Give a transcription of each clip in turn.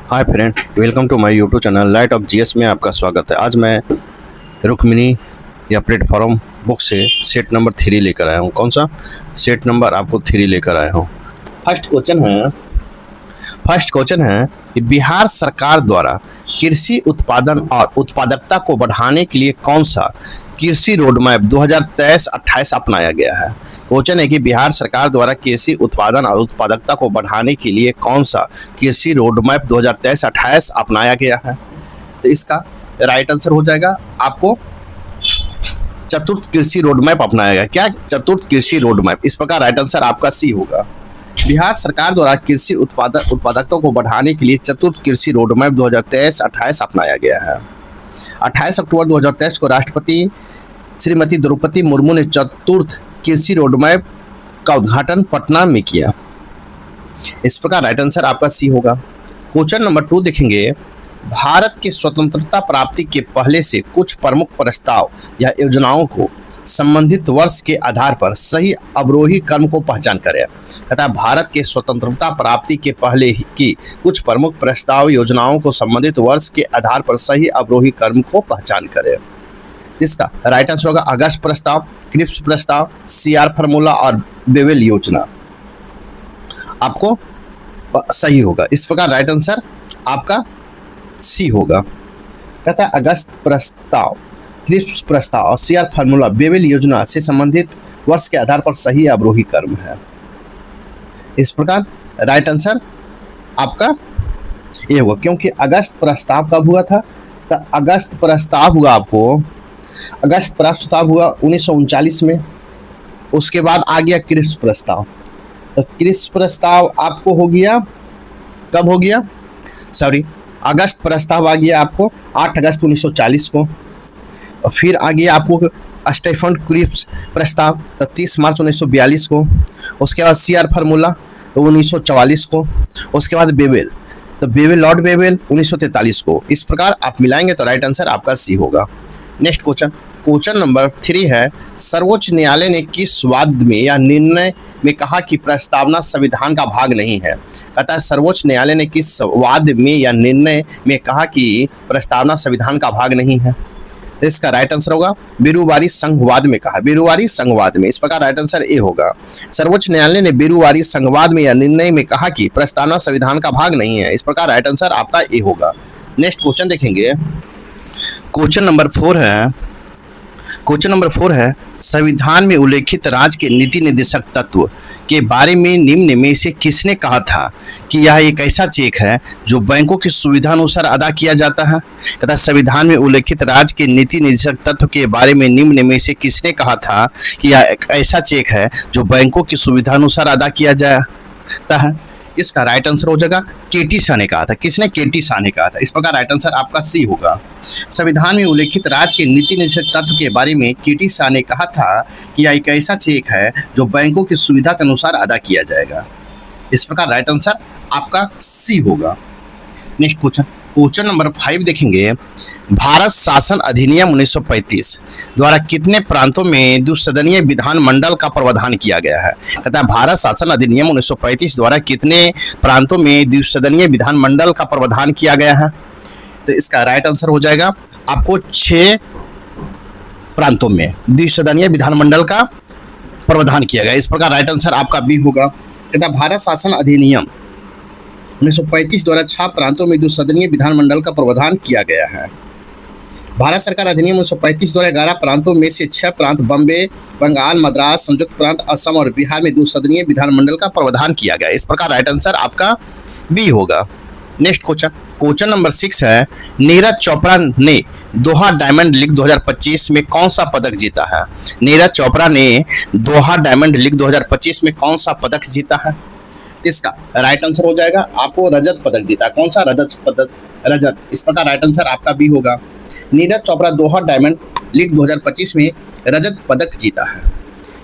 Hi friend, welcome to my YouTube channel light of GS में आपका स्वागत है। आज मैं रुक्मिणी या प्लेटफॉर्म बुक से सेट नंबर 3 लेकर आया हूँ। कौन सा सेट नंबर आपको 3 लेकर आया हूँ। फर्स्ट क्वेश्चन है कि बिहार सरकार द्वारा कृषि उत्पादन और उत्पादकता को बढ़ाने के लिए कौन सा कृषि रोडमैप 2023-28 अपनाया गया है। क्वेश्चन है कि बिहार सरकार द्वारा कृषि उत्पादन और उत्पादकता को बढ़ाने के लिए कौन सा कृषि रोडमैप 2023-28 अपनाया गया है। तो इसका राइट आंसर हो जाएगा आपको चतुर्थ कृषि रोडमैप अपनाया गया। क्या चतुर्थ कृषि रोडमैप, इस प्रकार राइट आंसर आपका सी होगा। बिहार सरकार द्वारा कृषि उत्पादकता को बढ़ाने के लिए चतुर्थ कृषि रोडमैप 2023-28 अपनाया गया है। 28 अक्टूबर 2023 को राष्ट्रपति श्रीमती द्रौपदी मुर्मू ने चतुर्थ कृषि रोडमैप का उद्घाटन पटना में किया। इस प्रकार राइट आंसर आपका सी होगा। क्वेश्चन नंबर 2 देखेंगे, भारत की स्वतंत्रता प्राप्ति के पहले से कुछ प्रमुख प्रस्ताव या योजनाओं को संबंधित वर्ष के आधार पर सही अवरोही क्रम को पहचान करें। कहता है भारत के स्वतंत्रता प्राप्ति के पहले की कुछ प्रमुख प्रस्ताव योजनाओं को संबंधित वर्ष के आधार पर सही अवरोही क्रम को पहचान करें। इसका राइट आंसर होगा अगस्त प्रस्ताव, क्रिप्स प्रस्ताव, सीआर फार्मूला और बेवेल योजना आपको सही होगा। इस प्रकार राइट आंसर आपका सी होगा। कहता है अगस्त प्रस्ताव, क्रिप्स प्रस्ताव और सीआर फार्मूला बेवेल योजना से संबंधित वर्ष के आधार पर सही अवरोही क्रम है। इस प्रकार राइट आंसर आपका ये होगा, क्योंकि अगस्त प्रस्ताव कब हुआ था। तो अगस्त प्रस्ताव हुआ आपको अगस्त प्रस्ताव हुआ 1939 में। उसके बाद आ गया क्रिप्स प्रस्ताव। तो क्रिप्स प्रस्ताव आपको हो गया कब हो गया, सॉरी अगस्त प्रस्ताव आ गया आपको 8 अगस्त 1940 को। और फिर आ गया आपको स्टेफन क्रिप्स प्रस्ताव 30 मार्च 1942 को। उसके बाद सीआर फार्मूला तो 1944 को। उसके बाद बेवेल, तो बेवेल लॉर्ड बेवेल 1943 को। इस प्रकार आप मिलाएंगे तो राइट आंसर आपका सी होगा। नेक्स्ट क्वेश्चन नंबर 3 है, सर्वोच्च न्यायालय ने किस वाद में या निर्णय में कहा कि प्रस्तावना संविधान का भाग नहीं है। कहता है सर्वोच्च न्यायालय ने किस वाद में या निर्णय में कहा कि प्रस्तावना संविधान का भाग नहीं है। तो इसका राइट आंसर होगा बिरुवारी संघवाद में कहा, बिरुवारी संघवाद में। इस प्रकार राइट आंसर ए होगा। सर्वोच्च न्यायालय ने बिरुवारी संघवाद में या निर्णय में कहा कि प्रस्तावना संविधान का भाग नहीं है। इस प्रकार राइट आंसर आपका ए होगा। नेक्स्ट क्वेश्चन देखेंगे, क्वेश्चन नंबर 4 है संविधान में उल्लेखित राज्य के नीति निर्देशक तत्व के बारे में निम्न में से किसने कहा था कि यह एक ऐसा चेक है जो बैंकों की सुविधा अनुसार अदा किया जाता है। कहता है संविधान में उल्लेखित राज्य के नीति निर्देशक तत्व के बारे में निम्न में से किसने कहा था कि यह एक ऐसा चेक है जो बैंकों की सुविधा अनुसार अदा किया जाता है। इसका राइट आंसर हो जाएगा केटी शाह ने कहा था। किसने? केटी शाह ने कहा था। इस प्रकार राइट आंसर आपका सी होगा। संविधान में उल्लेखित राज्य के नीति निर्देशक तत्व के बारे में केटी शाह ने कहा था कि यह एक ऐसा चेक है जो बैंकों की सुविधा के अनुसार अदा किया जाएगा। इस प्रकार राइट आंसर आपका सी होगा। नेक्स्ट क्वेश्चन नंबर 5 देखेंगे, भारत शासन अधिनियम 1935 द्वारा कितने प्रांतों में द्विसदनीय विधानमंडल का प्रावधान किया गया है। कहता है भारत शासन अधिनियम 1935 द्वारा कितने प्रांतों में द्विसदनीय विधानमंडल का प्रावधान किया गया है। तो इसका राइट आंसर हो जाएगा आपको 6 प्रांतों में द्विसदनीय विधानमंडल का प्रावधान किया गया। इस प्रकार राइट आंसर आपका बी होगा। कहता है भारत शासन अधिनियम 1935 द्वारा 6 प्रांतों में द्विसदनीय विधानमंडल का प्रावधान किया गया है। भारत सरकार अधिनियम 1935 द्वारा 11 प्रांतों में से 6 प्रांत बम्बे, बंगाल, मद्रास, संयुक्त प्रांत असम और बिहार में द्विसदनीय विधानमंडल का प्रावधान किया गया। इस प्रकार राइट आंसर आपका बी होगा। नेक्स्ट क्वेश्चन नंबर 6 है, नीरज चोपड़ा ने दोहा डायमंड लीग 2025 में कौन सा पदक जीता है। नीरज चोपड़ा ने दोहा डायमंड लीग 2025 में कौन सा पदक जीता है। इसका राइट आंसर हो जाएगा आपको रजत पदक जीता। कौन सा? रजत पदक, रजत। इस प्रकार राइट आंसर आपका बी होगा। नीरज चोपड़ा दोहा डायमंड लीग 2025 में रजत पदक जीता है।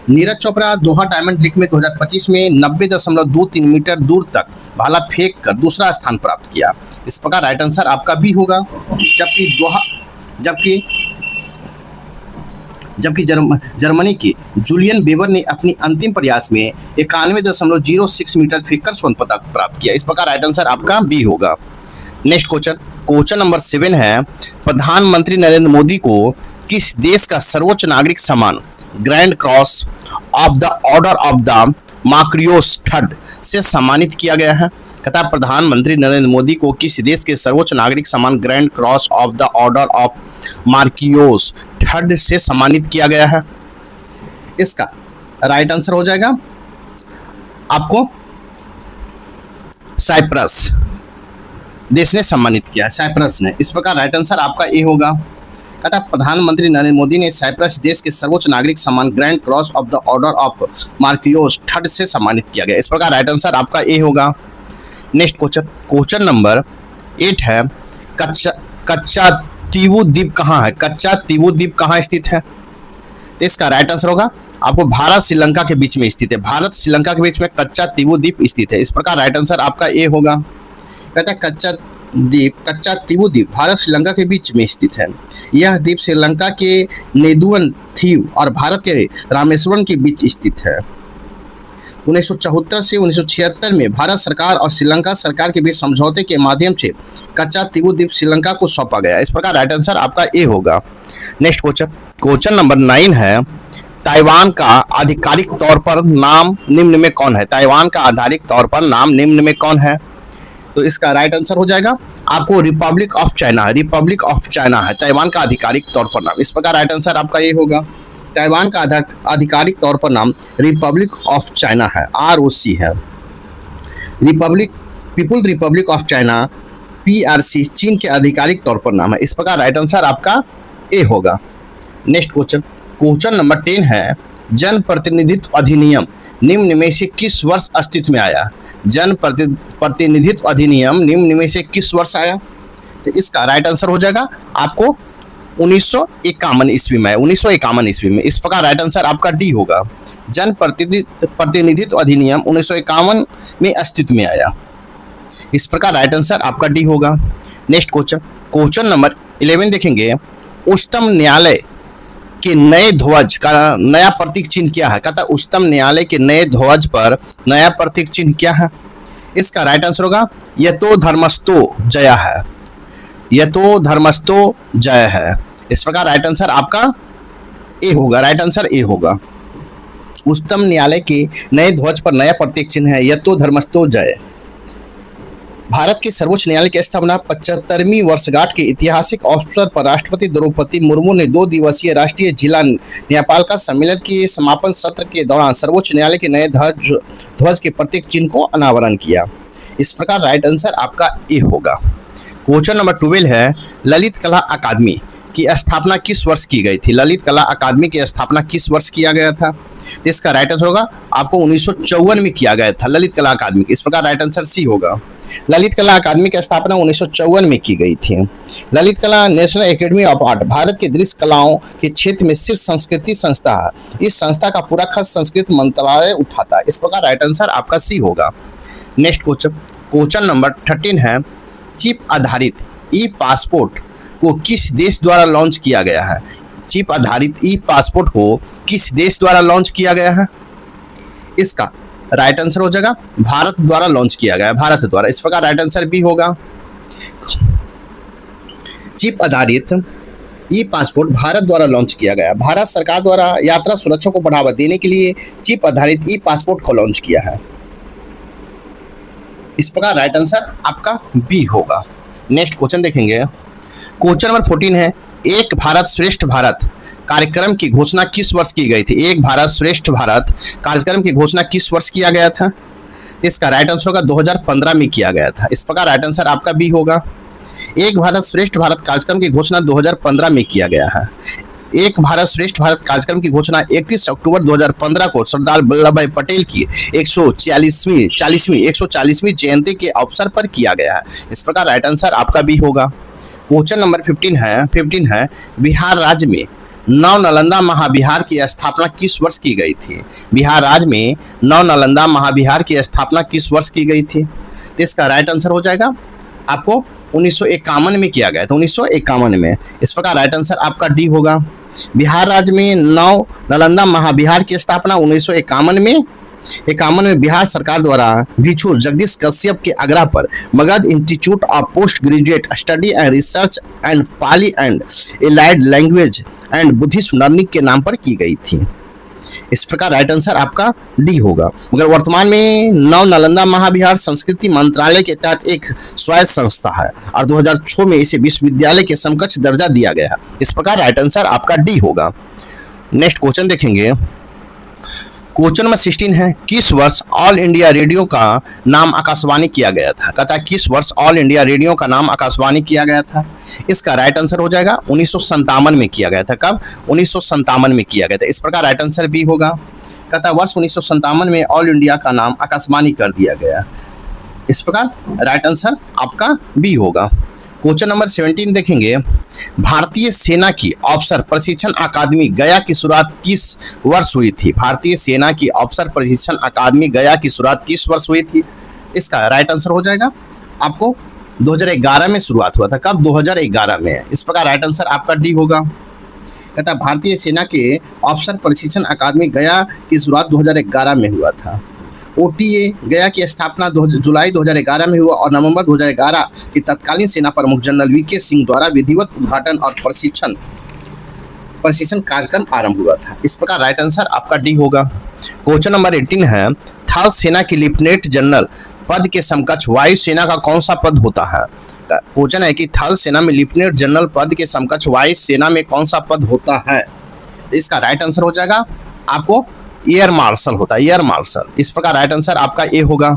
नीरज चोपड़ा दोहा डायमंड लीग में 2025 में 90.23 मीटर दूर तक भाला फेंक कर दूसरा स्थान प्राप्त किया। इस प्रकार राइट आंसर आपका बी होगा। जबकि जर्मनी के जूलियन बेवर ने अपनी अंतिम प्रयास में 91.06 मीटर फेंककर स्वर्ण पदक प्राप्त किया। इस प्रकार राइट आंसर आपका बी होगा। नेक्स्ट क्वेश्चन, क्वेश्चन नंबर 7 है, प्रधानमंत्री नरेंद्र मोदी को किस देश का सर्वोच्च नागरिक सम्मान grand cross of the order of the Makarios third से सम्मानित किया गया है? कहता है प्रधानमंत्री नरेंद्र मोदी को किस देश के सर्वोच्च नागरिक सम्मान grand cross of the order of Makarios third से सम्मानित किया गया है? इसका राइट आंसर हो जाएगा आपको साइप्रस देश ने सम्मानित किया है, साइप्रस ने। इस प्रकार राइट आंसर आपका ए होगा। कहता है प्रधानमंत्री नरेंद्र मोदी ने साइप्रस देश के सर्वोच्च नागरिक सम्मान grand cross of the order of Makarios third से सम्मानित किया गया। इस प्रकार राइट आंसर आपका ए होगा। नेक्स्ट क्वेश्चन, क्वेश्चन नंबर 8 है, कच्चा तीवू द्वीप कहाँ है? कच्चा तीवू द्वीप कहाँ स्थित है? इसका राइट आंसर होगा आपको भारत श्रीलंका के बीच में स्थित है। भारत श्रीलंका के बीच में कच्चा तीवू द्वीप स्थित है। इस प्रकार राइट आंसर आपका ए होगा। कहता है कच्चा तीवू द्वीप भारत श्रीलंका के बीच में स्थित है। यह द्वीप श्रीलंका के नेदुवन द्वीप और भारत के रामेश्वरम के बीच स्थित है। 1974 से 1976 में भारत सरकार और श्रीलंका सरकार के बीच समझौते के माध्यम से कच्चा तीवू द्वीप श्रीलंका को सौंपा गया। इस प्रकार राइट आंसर आपका ए होगा। नेक्स्ट क्वेश्चन, क्वेश्चन नंबर 9 है, ताइवान का आधिकारिक तौर पर नाम निम्न में कौन है? ताइवान का आधिकारिक तौर पर नाम निम्न में कौन है? तो इसका राइट आंसर हो जाएगा आपको Republic of China. Republic of China है ताइवान का आधिकारिक तौर पर नाम। इस प्रकार राइट आंसर आपका ये होगा। ताइवान का आधिकारिक तौर पर नाम रिपब्लिक ऑफ चाइना है, ROC है। People Republic of China PRC चीन के आधिकारिक तौर पर नाम है। इस प्रकार राइट आंसर आपका ए होगा। नेक्स्ट क्वेश्चन, क्वेश्चन नंबर 10 है, जन प्रतिनिधित्व अधिनियम निम्न में से किस वर्ष अस्तित्व में आया? जन प्रतिनिधित्व अधिनियम निम्न में से किस वर्ष आया? तो इसका राइट आंसर हो जाएगा आपको 1951 ईस्वी में। 1951 ईस्वी में। इस प्रकार राइट आंसर आपका डी होगा। जन प्रतिनिधित्व अधिनियम 1951 में अस्तित्व में आया। इस प्रकार राइट आंसर आपका डी होगा। नेक्स्ट क्वेश्चन, क्वेश्चन नंबर 11 देखेंगे, उच्चतम न्यायालय के नए ध्वज का नया प्रतीक चिन्ह क्या है? कहता है उच्चतम न्यायालय के नए ध्वज पर नया प्रतीक चिन्ह क्या है? इसका राइट आंसर होगा यतो धर्मस्थो जय है। यतो धर्मस्थो जय है। इस प्रकार राइट आंसर आपका ए होगा। राइट आंसर ए होगा। उच्चतम न्यायालय के नए ध्वज पर नया प्रतीक चिन्ह है यतो धर्मस्थो जय। भारत के सर्वोच्च न्यायालय की स्थापना 75वीं वर्षगांठ के ऐतिहासिक अवसर पर राष्ट्रपति द्रौपदी मुर्मू ने 2 दिवसीय राष्ट्रीय जिला न्यायपालिका सम्मेलन के समापन सत्र के दौरान सर्वोच्च न्यायालय के नए ध्वज के प्रतीक चिन्ह को अनावरण किया। इस प्रकार राइट आंसर आपका ए होगा। क्वेश्चन नंबर 12 है, ललित कला अकादमी की स्थापना किस वर्ष की गई थी? ललित कला अकादमी की स्थापना किस वर्ष किया गया था? इसका राइट आंसर होगा आपको 1954 में किया गया था ललित कला अकादमी। इस प्रकार राइट आंसर सी होगा। ललित कला अकादमी की स्थापना 1954 में की गई थी। ललित कला national academy of art Bharat के दृश्य कलाओं के क्षेत्र में शीर्ष संस्कृति संस्था है। इस संस्था का पूरा खर्च संस्कृत मंत्रालय उठाता है। इस प्रकार राइट आंसर आपका सी होगा। नेक्स्ट क्वेश्चन, क्वेश्चन नंबर 13 है, चिप आधारित ई पासपोर्ट को किस देश द्वारा लॉन्च किया गया है? चिप आधारित ई पासपोर्ट को किस देश द्वारा लॉन्च किया गया है? इसका राइट आंसर हो जाएगा भारत द्वारा लॉन्च किया गया है। भारत द्वारा। इस प्रकार राइट आंसर बी होगा। चिप आधारित ई पासपोर्ट भारत द्वारा लॉन्च किया गया। भारत सरकार द्वारा यात्रा सुरक्षा को बढ़ावा देने के लिए चिप आधारित ई पासपोर्ट को लॉन्च किया है। इस प्रकार राइट आंसर आपका बी होगा। नेक्स्ट क्वेश्चन देखेंगे, क्वेश्चन नंबर 14 है, एक भारत श्रेष्ठ भारत कार्यक्रम की घोषणा किस वर्ष की गई थी? एक भारत श्रेष्ठ भारत कार्यक्रम की घोषणा किस वर्ष किया गया था? इसका राइट आंसर होगा 2015 में किया गया था। इस प्रकार राइट आंसर आपका बी होगा। एक भारत श्रेष्ठ भारत कार्यक्रम की घोषणा 2015 में किया गया है। एक भारत श्रेष्ठ भारत कार्यक्रम की घोषणा 31 अक्टूबर 2015 को सरदार वल्लभ भाई पटेल की 140वीं जयंती के अवसर पर किया गया है। इस प्रकार राइट आंसर आपका बी होगा। क्वेश्चन नंबर 15 है, बिहार राज्य में नव नालंदा महाविहार की स्थापना किस वर्ष की गई थी? बिहार राज्य में नव नालंदा महाविहार की स्थापना किस वर्ष की गई थी? तो इसका राइट आंसर हो जाएगा आपको 1951 में किया गया था। 1951 में। इस प्रकार राइट आंसर आपका डी होगा। बिहार राज्य में नव नालंदा महाविहार की स्थापना 1951 में 51 में बिहार सरकार द्वारा भिक्षु जगदीश कश्यप के आग्रह पर Magadh institute of post graduate study and research and Pali and allied language and Buddhist learning के नाम पर की गई थी। इस प्रकार राइट आंसर आपका डी होगा। मगर वर्तमान में नव नालंदा महाविहार संस्कृति मंत्रालय के तहत एक स्वायत्त संस्था है और 2006 में इसे विश्वविद्यालय के समकक्ष दर्जा दिया गया है। इस प्रकार राइट आंसर आपका डी होगा। नेक्स्ट क्वेश्चन देखेंगे। क्वेश्चन नंबर 16 है, किस वर्ष ऑल इंडिया रेडियो का नाम आकाशवाणी किया गया था? कहता है किस वर्ष ऑल इंडिया रेडियो का नाम आकाशवाणी किया गया था? इसका राइट आंसर हो जाएगा 1957 में किया गया था। कब? 1957 में किया गया था। इस प्रकार राइट आंसर बी होगा। कहता है वर्ष 1957 में ऑल इंडिया का नाम आकाशवाणी कर दिया गया। इस प्रकार राइट आंसर आपका बी होगा। क्वेश्चन नंबर 17 देखेंगे। भारतीय सेना की अफसर प्रशिक्षण अकादमी गया की शुरुआत किस वर्ष हुई थी? भारतीय सेना की अफसर प्रशिक्षण अकादमी गया की शुरुआत किस वर्ष हुई थी? इसका राइट आंसर हो जाएगा आपको 2011 में शुरुआत हुआ था। कब? 2011 में। इस प्रकार राइट आंसर आपका डी होगा। कहता है भारतीय सेना के अफसर प्रशिक्षण अकादमी गया की शुरुआत 2011 में हुआ था। ओटीए गया की स्थापना जुलाई 2011 में हुआ और नवंबर 2011 के तत्कालीन सेना प्रमुख जनरल वीके सिंह द्वारा विधिवत उद्घाटन और प्रशिक्षण कार्यक्रम आरंभ हुआ था। इस प्रकार राइट आंसर आपका डी होगा। क्वेश्चन नंबर 18 है, थल सेना के लेफ्टिनेंट जनरल पद के समकक्ष वायु सेना का कौन सा पद होता है? क्वेश्चन है कि थल सेना में लेफ्टिनेंट जनरल पद के समकक्ष वायु सेना में कौन सा पद होता है? इसका राइट आंसर हो जाएगा आपको एयर मार्शल होता है, एयर मार्शल। इस प्रकार राइट आंसर आपका ए होगा।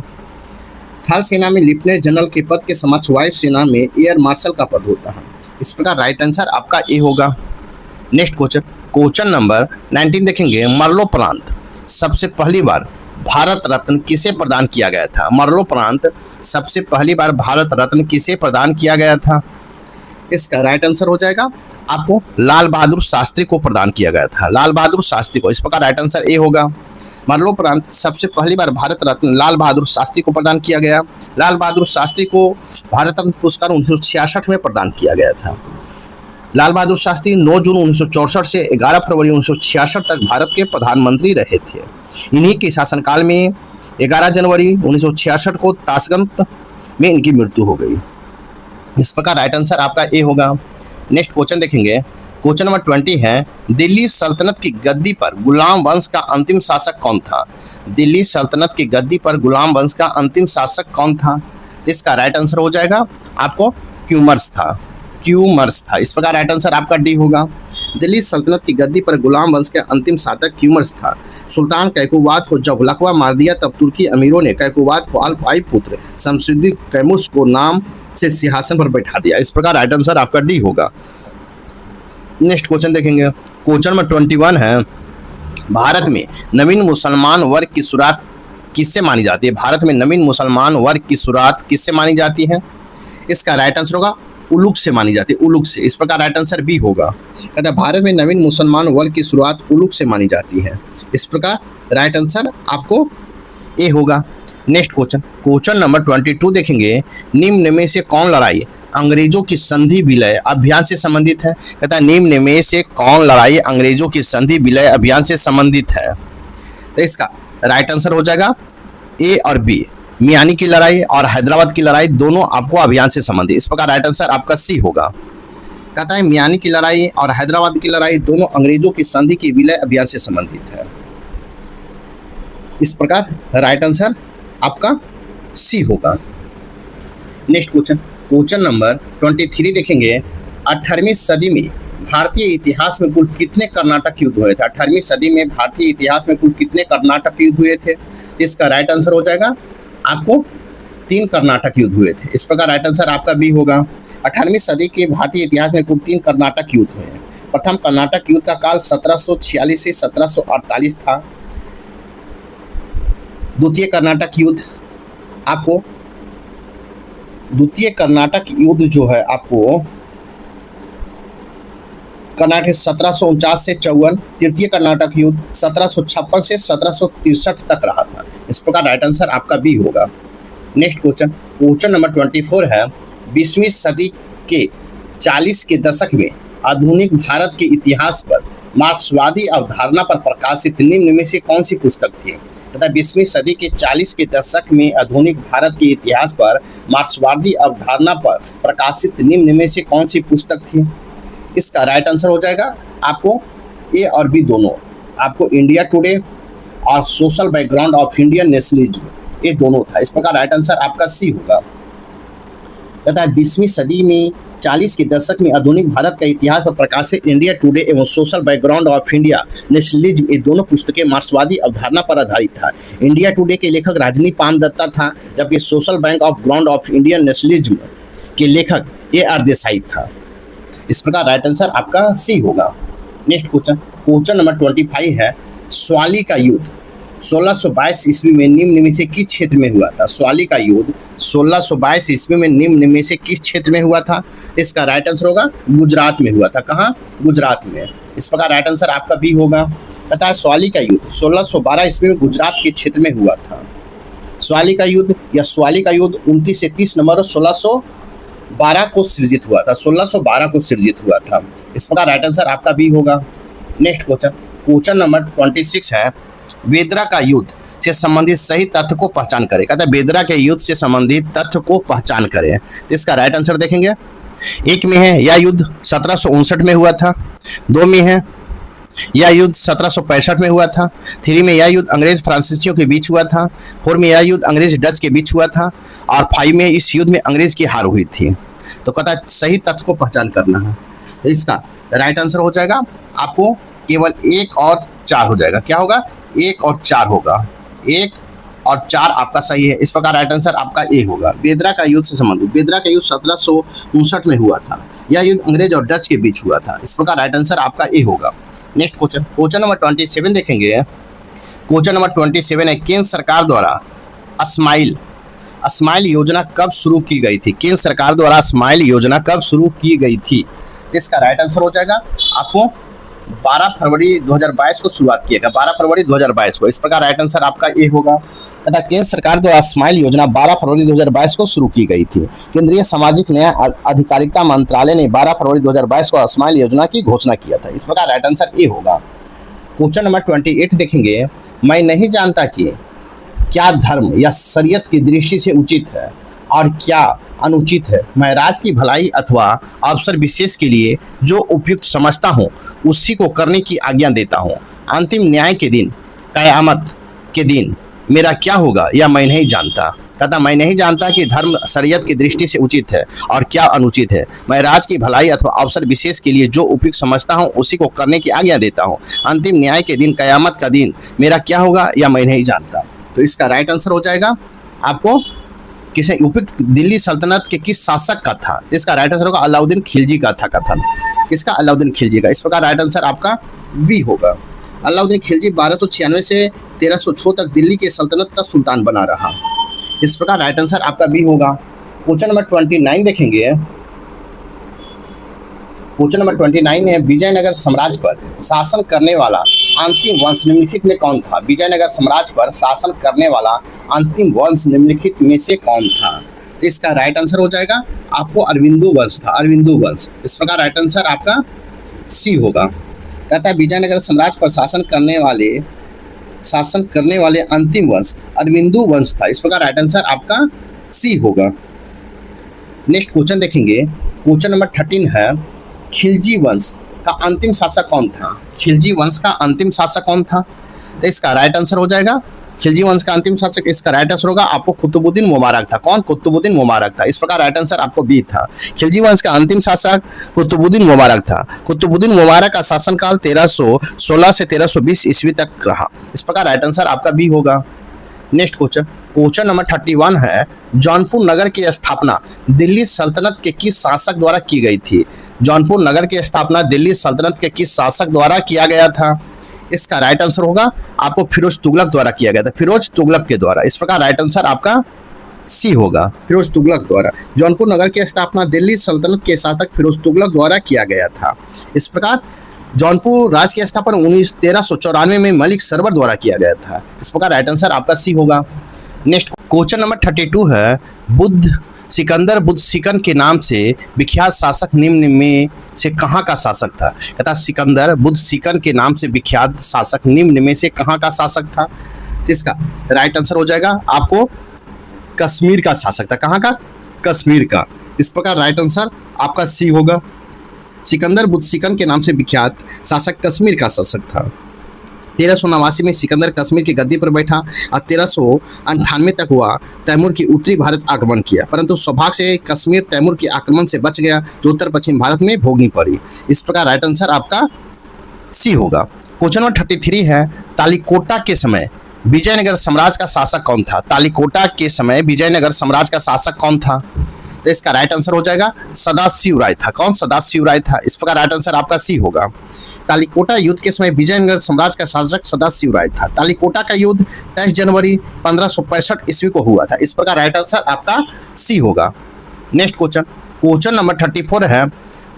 थल सेना में लेफ्टिनेंट जनरल के पद के समक्ष वायु सेना में एयर मार्शल का पद होता है। इस प्रकार राइट आंसर आपका ए होगा। नेक्स्ट क्वेश्चन नंबर 19 देखेंगे। मरणोपरांत सबसे पहली बार भारत रत्न किसे प्रदान किया गया था? मरणोपरांत सबसे पहली बार भारत रत्न किसे प्रदान किया गया था? इसका राइट आंसर हो जाएगा आपको लाल बहादुर शास्त्री को प्रदान किया गया था, लाल बहादुर शास्त्री को। इस प्रकार राइट आंसर ए होगा। मरणोपरांत सबसे पहली बार भारत रत्न लाल बहादुर शास्त्री को प्रदान किया गया। लाल बहादुर शास्त्री को भारत रत्न पुरस्कार 1966 में प्रदान किया गया था। लाल बहादुर शास्त्री 9 जून 1964 से 11 फरवरी 1966 तक भारत के प्रधानमंत्री रहे थे। इन्हीं के शासनकाल में 11 जनवरी 1966 को ताशकंद में इनकी मृत्यु हो गई। इस प्रकार राइट आंसर आपका ए होगा। नेक्स्ट क्वेश्चन देखेंगे। क्वेश्चन नंबर 20 है, दिल्ली सल्तनत की गद्दी पर गुलाम वंश का अंतिम शासक कौन था? दिल्ली सल्तनत की गद्दी पर गुलाम वंश का अंतिम शासक कौन था? इसका राइट आंसर हो जाएगा आपको क्यूमर्स था, क्यूमर्स था। इस प्रकार राइट आंसर आपका डी होगा। दिल्ली सल्तनत की गद्दी पर गुलाम वंश के अंतिम शासक क्यूमर्स था। सुल्तान कैकुबाद को जब लकवा मार दिया तब तुर्की अमीरों ने कैकुबाद को अल्पाई पुत्र शमसुद्दीन कैमुस को नाम से सिंहासन पर बैठा दिया। इस प्रकार राइट आंसर आपका डी होगा। नेक्स्ट क्वेश्चन देखेंगे। क्वेश्चन नंबर 21 है, भारत में नवीन मुसलमान वर्ग की शुरुआत किससे मानी जाती है? भारत में नवीन मुसलमान वर्ग की शुरुआत किससे मानी जाती है? इसका राइट आंसर होगा उलुग से मानी जाती है, उलुग से। इस प्रकार राइट आंसर बी होगा। कहता है भारत में नवीन मुसलमान वर्ग की शुरुआत उलुग से मानी जाती है। इस प्रकार राइट आंसर आपको ए होगा। नेक्स्ट क्वेश्चन नंबर 22 देखेंगे। निम्न में से कौन लड़ाई अंग्रेजों की संधि विलय अभियान से संबंधित है? कहता है निम्न में से कौन लड़ाई अंग्रेजों की संधि विलय अभियान से संबंधित है? तो इसका राइट आंसर हो जाएगा ए और बी। मियानी की लड़ाई और हैदराबाद की लड़ाई दोनों आपको अभियान से संबंधित। इस प्रकार राइट आंसर आपका सी होगा। कहता है मियानी की लड़ाई और हैदराबाद की लड़ाई दोनों अंग्रेजों की संधि की विलय अभियान से संबंधित है। इस प्रकार राइट आंसर आपका सी होगा। नेक्स्ट क्वेश्चन नंबर 23 देखेंगे। 18वीं सदी में भारतीय इतिहास में कुल कितने कर्नाटक युद्ध हुए थे? 18वीं सदी में भारतीय इतिहास में कुल कितने कर्नाटक युद्ध हुए थे? इसका राइट आंसर हो जाएगा आपको 3 कर्नाटक युद्ध हुए थे। इस प्रकार राइट आंसर आपका बी होगा। 18वीं सदी के भारतीय इतिहास में कुल 3 कर्नाटक युद्ध हुए हैं। प्रथम कर्नाटक युद्ध का काल 1746 से 1748 था। द्वितीय कर्नाटक युद्ध जो है आपको कर्नाटक 1749 से 54। तृतीय कर्नाटक युद्ध 1756 से 1763 तक रहा था। इस प्रकार राइट आंसर आपका बी होगा। नेक्स्ट क्वेश्चन नंबर 24 है। 20वीं सदी के 40 के दशक में आधुनिक भारत के इतिहास पर मार्क्सवादी अवधारणा पर प्रकाशित निम्न में से कौन सी पुस्तक थी? तथा 20वीं सदी के 40 के दशक में आधुनिक भारत के इतिहास पर मार्क्सवादी अवधारणा पर प्रकाशित निम्न में से कौन सी पुस्तक थी? इसका राइट आंसर हो जाएगा आपको ए और बी दोनों। आपको इंडिया टुडे और social background of Indian nationalism, ये दोनों था। इस प्रकार राइट आंसर आपका सी होगा। तथा 20वीं सदी में 40 के दशक में आधुनिक भारत का इतिहास पर प्रकाशित इंडिया टुडे एवं social background of India nationalism, ये दोनों पुस्तकें मार्क्सवादी अवधारणा पर आधारित था। इंडिया टुडे के लेखक राजनी पान दत्ता था, जबकि social bank of ground of Indian nationalism के लेखक ए आर देसाई था। इस प्रकार राइट आंसर आपका सी होगा। नेक्स्ट क्वेश्चन नंबर 25 है, स्वाली का युद्ध 1622 ईस्वी में निम्न में से किस क्षेत्र में हुआ था? स्वाली का युद्ध 1622 ईस्वी में निम्न में से किस क्षेत्र में हुआ था? इसका राइट आंसर होगा गुजरात में हुआ था। कहाँ? गुजरात में। इस प्रकार राइट आंसर आपका बी होगा। पता है स्वाली का युद्ध 1612 ईस्वी में गुजरात के क्षेत्र में हुआ था। स्वाली का युद्ध या स्वाली का युद्ध 29 से 30 नवंबर 1612 को सृजित हुआ था। 1612 को सृजित हुआ था। इस प्रकार राइट आंसर आपका बी होगा। नेक्स्ट क्वेश्चन नंबर 26 है, बेदरा का युद्ध से संबंधित सही तथ्य को पहचान करें। कहता है बेदरा के युद्ध से संबंधित तथ्य को पहचान करें। तो इसका राइट आंसर देखेंगे। एक में है यह युद्ध 1759 में हुआ था। 2 में है यह युद्ध 1765 में हुआ था। 3 में यह युद्ध अंग्रेज फ्रांसीसियों के बीच हुआ था। 4 में यह युद्ध अंग्रेज डच के बीच हुआ था। और 5 में इस युद्ध में अंग्रेज की हार हुई थी। तो कहता है सही तथ्य को पहचान करना है। तो इसका राइट आंसर हो जाएगा आपको केवल 1 और 4 हो जाएगा। क्या होगा? 1 और 4 होगा। 1 और 4 आपका सही है। इस प्रकार राइट आंसर आपका ए होगा। बेदरा का युद्ध से संबंधित, बेदरा का युद्ध 1759 में हुआ था। यह युद्ध अंग्रेज और डच के बीच हुआ था। इस प्रकार राइट आंसर आपका ए होगा। नेक्स्ट क्वेश्चन नंबर 27 देखेंगे। क्वेश्चन नंबर 27 है, केंद्र सरकार द्वारा स्माइल योजना कब शुरू की गई थी? केंद्र सरकार द्वारा स्माइल योजना कब शुरू की गई थी? इसका राइट आंसर हो जाएगा आपको 12 फरवरी 2022 को शुरुआत किया गया। 12 फरवरी 2022 को। इस प्रकार राइट आंसर आपका ए होगा। तथा केंद्र सरकार द्वारा स्माइल योजना 12 फरवरी 2022 को शुरू की गई थी। केंद्रीय सामाजिक न्याय अधिकारिता मंत्रालय ने 12 फरवरी 2022 को स्माइल योजना की घोषणा किया था। इस प्रकार राइट आंसर ए होगा। क्वेश्चन नंबर 28 देखेंगे। मैं नहीं जानता कि क्या धर्म या शरीयत की दृष्टि से उचित है और क्या अनुचित है। मैं राज्य की भलाई अथवा अवसर विशेष के लिए जो उपयुक्त समझता हूँ उसी को करने की आज्ञा देता हूँ। अंतिम न्याय के दिन, क़यामत के दिन मेरा क्या होगा यह मैं नहीं जानता। कहता मैं नहीं जानता कि धर्म शरीयत की दृष्टि से उचित है और क्या अनुचित है। मैं राज्य की भलाई अथवा अवसर विशेष के लिए जो उपयुक्त समझता हूँ उसी को करने की आज्ञा देता हूँ। अंतिम न्याय के दिन, क़यामत का दिन मेरा क्या होगा यह मैं नहीं जानता। तो इसका राइट आंसर हो जाएगा आपको किसे उपयुक्त दिल्ली सल्तनत के किस शासक का था? इसका राइट आंसर होगा अलाउद्दीन खिलजी का था कथन। किसका? अलाउद्दीन खिलजी का। इस प्रकार राइट आंसर आपका बी होगा। अलाउद्दीन खिलजी 1296 से 1306 तक दिल्ली के सल्तनत का सुल्तान बना रहा। इस प्रकार राइट आंसर आपका बी होगा। क्वेश्चन नंबर 29 देखेंगे। क्वेश्चन नंबर 29 है, विजयनगर साम्राज्य पर शासन करने वाला अंतिम वंश निम्नलिखित में कौन था? विजयनगर साम्राज्य पर शासन करने वाला अंतिम वंश निम्नलिखित में से कौन था? तो इसका राइट आंसर हो जाएगा आपको अरविंदो वंश था। अरविंदो वंश। इस प्रकार राइट आंसर आपका सी होगा। कहता है विजयनगर साम्राज्य पर शासन करने वाले अंतिम वंश अरविंदो वंश था। इस प्रकार राइट आंसर आपका सी होगा। नेक्स्ट क्वेश्चन देखेंगे। क्वेश्चन नंबर 13 है, खिलजी वंश का अंतिम शासक कौन था? खिलजी वंश का अंतिम शासक कौन था? तो इसका राइट आंसर हो जाएगा खिलजी वंश का अंतिम शासक। इसका राइट आंसर होगा आपको कुतुबुद्दीन मुबारक था। कौन? कुतुबुद्दीन मुबारक था। इस प्रकार राइट आंसर आपको बी था। खिलजी वंश का अंतिम शासक कुतुबुद्दीन मुबारक था। कुतुबुद्दीन मुबारक का शासनकाल 1316 से 1320 ईस्वी तक रहा। इस प्रकार राइट आंसर आपका बी होगा। नेक्स्ट क्वेश्चन नंबर 31 है, जौनपुर नगर की स्थापना दिल्ली सल्तनत के किस शासक द्वारा की गई थी? जौनपुर नगर की स्थापना दिल्ली सल्तनत के किस शासक द्वारा किया गया था? इसका राइट आंसर होगा आपको फिरोज तुगलक द्वारा किया गया था। फिरोज तुगलक के द्वारा। इस प्रकार राइट आंसर आपका सी होगा। फिरोज तुगलक द्वारा जौनपुर नगर की स्थापना दिल्ली सल्तनत के शासक फिरोज तुगलक द्वारा किया गया था। इस प्रकार जौनपुर राज्य की स्थापना 1394 में मलिक सरवर द्वारा किया गया था। इस प्रकार राइट आंसर आपका सी होगा। नेक्स्ट क्वेश्चन नंबर 32 है, सिकंदर बुद्ध सिकन के नाम से विख्यात शासक निम्न में से कहाँ का शासक था? कहता सिकंदर बुद्ध सिकन के नाम से विख्यात शासक निम्न में से कहाँ का शासक था? तो इसका राइट आंसर हो जाएगा आपको कश्मीर का शासक था। कहाँ का? कश्मीर का। इस प्रकार राइट आंसर आपका सी होगा। सिकंदर बुत सिकन के नाम से विख्यात शासक कश्मीर का शासक था। 1389 में सिकंदर कश्मीर की गद्दी पर बैठा और 1398 तक हुआ तैमूर की उत्तरी भारत आक्रमण किया, परंतु सौभाग्य से कश्मीर तैमूर के आक्रमण से बच गया, जो उत्तर पश्चिम भारत में भोगनी पड़ी। इस प्रकार राइट आंसर आपका सी होगा। क्वेश्चन नंबर 33 है, तालिकोटा के समय विजयनगर साम्राज्य का शासक कौन था? तालिकोटा के समय विजयनगर साम्राज्य का शासक कौन था? तो इसका राइट आंसर हो जाएगा सदाशिव राय था। कौन? सदाशिव राय था। इस प्रकार राइट आंसर आपका सी होगा। तालिकोटा युद्ध के समय विजयनगर साम्राज्य का शासक सदाशिव राय था। तालिकोटा का युद्ध 23 जनवरी 1565 ईस्वी को हुआ था। इस प्रकार राइट आंसर आपका सी होगा। नेक्स्ट क्वेश्चन, क्वेश्चन नंबर 34 है,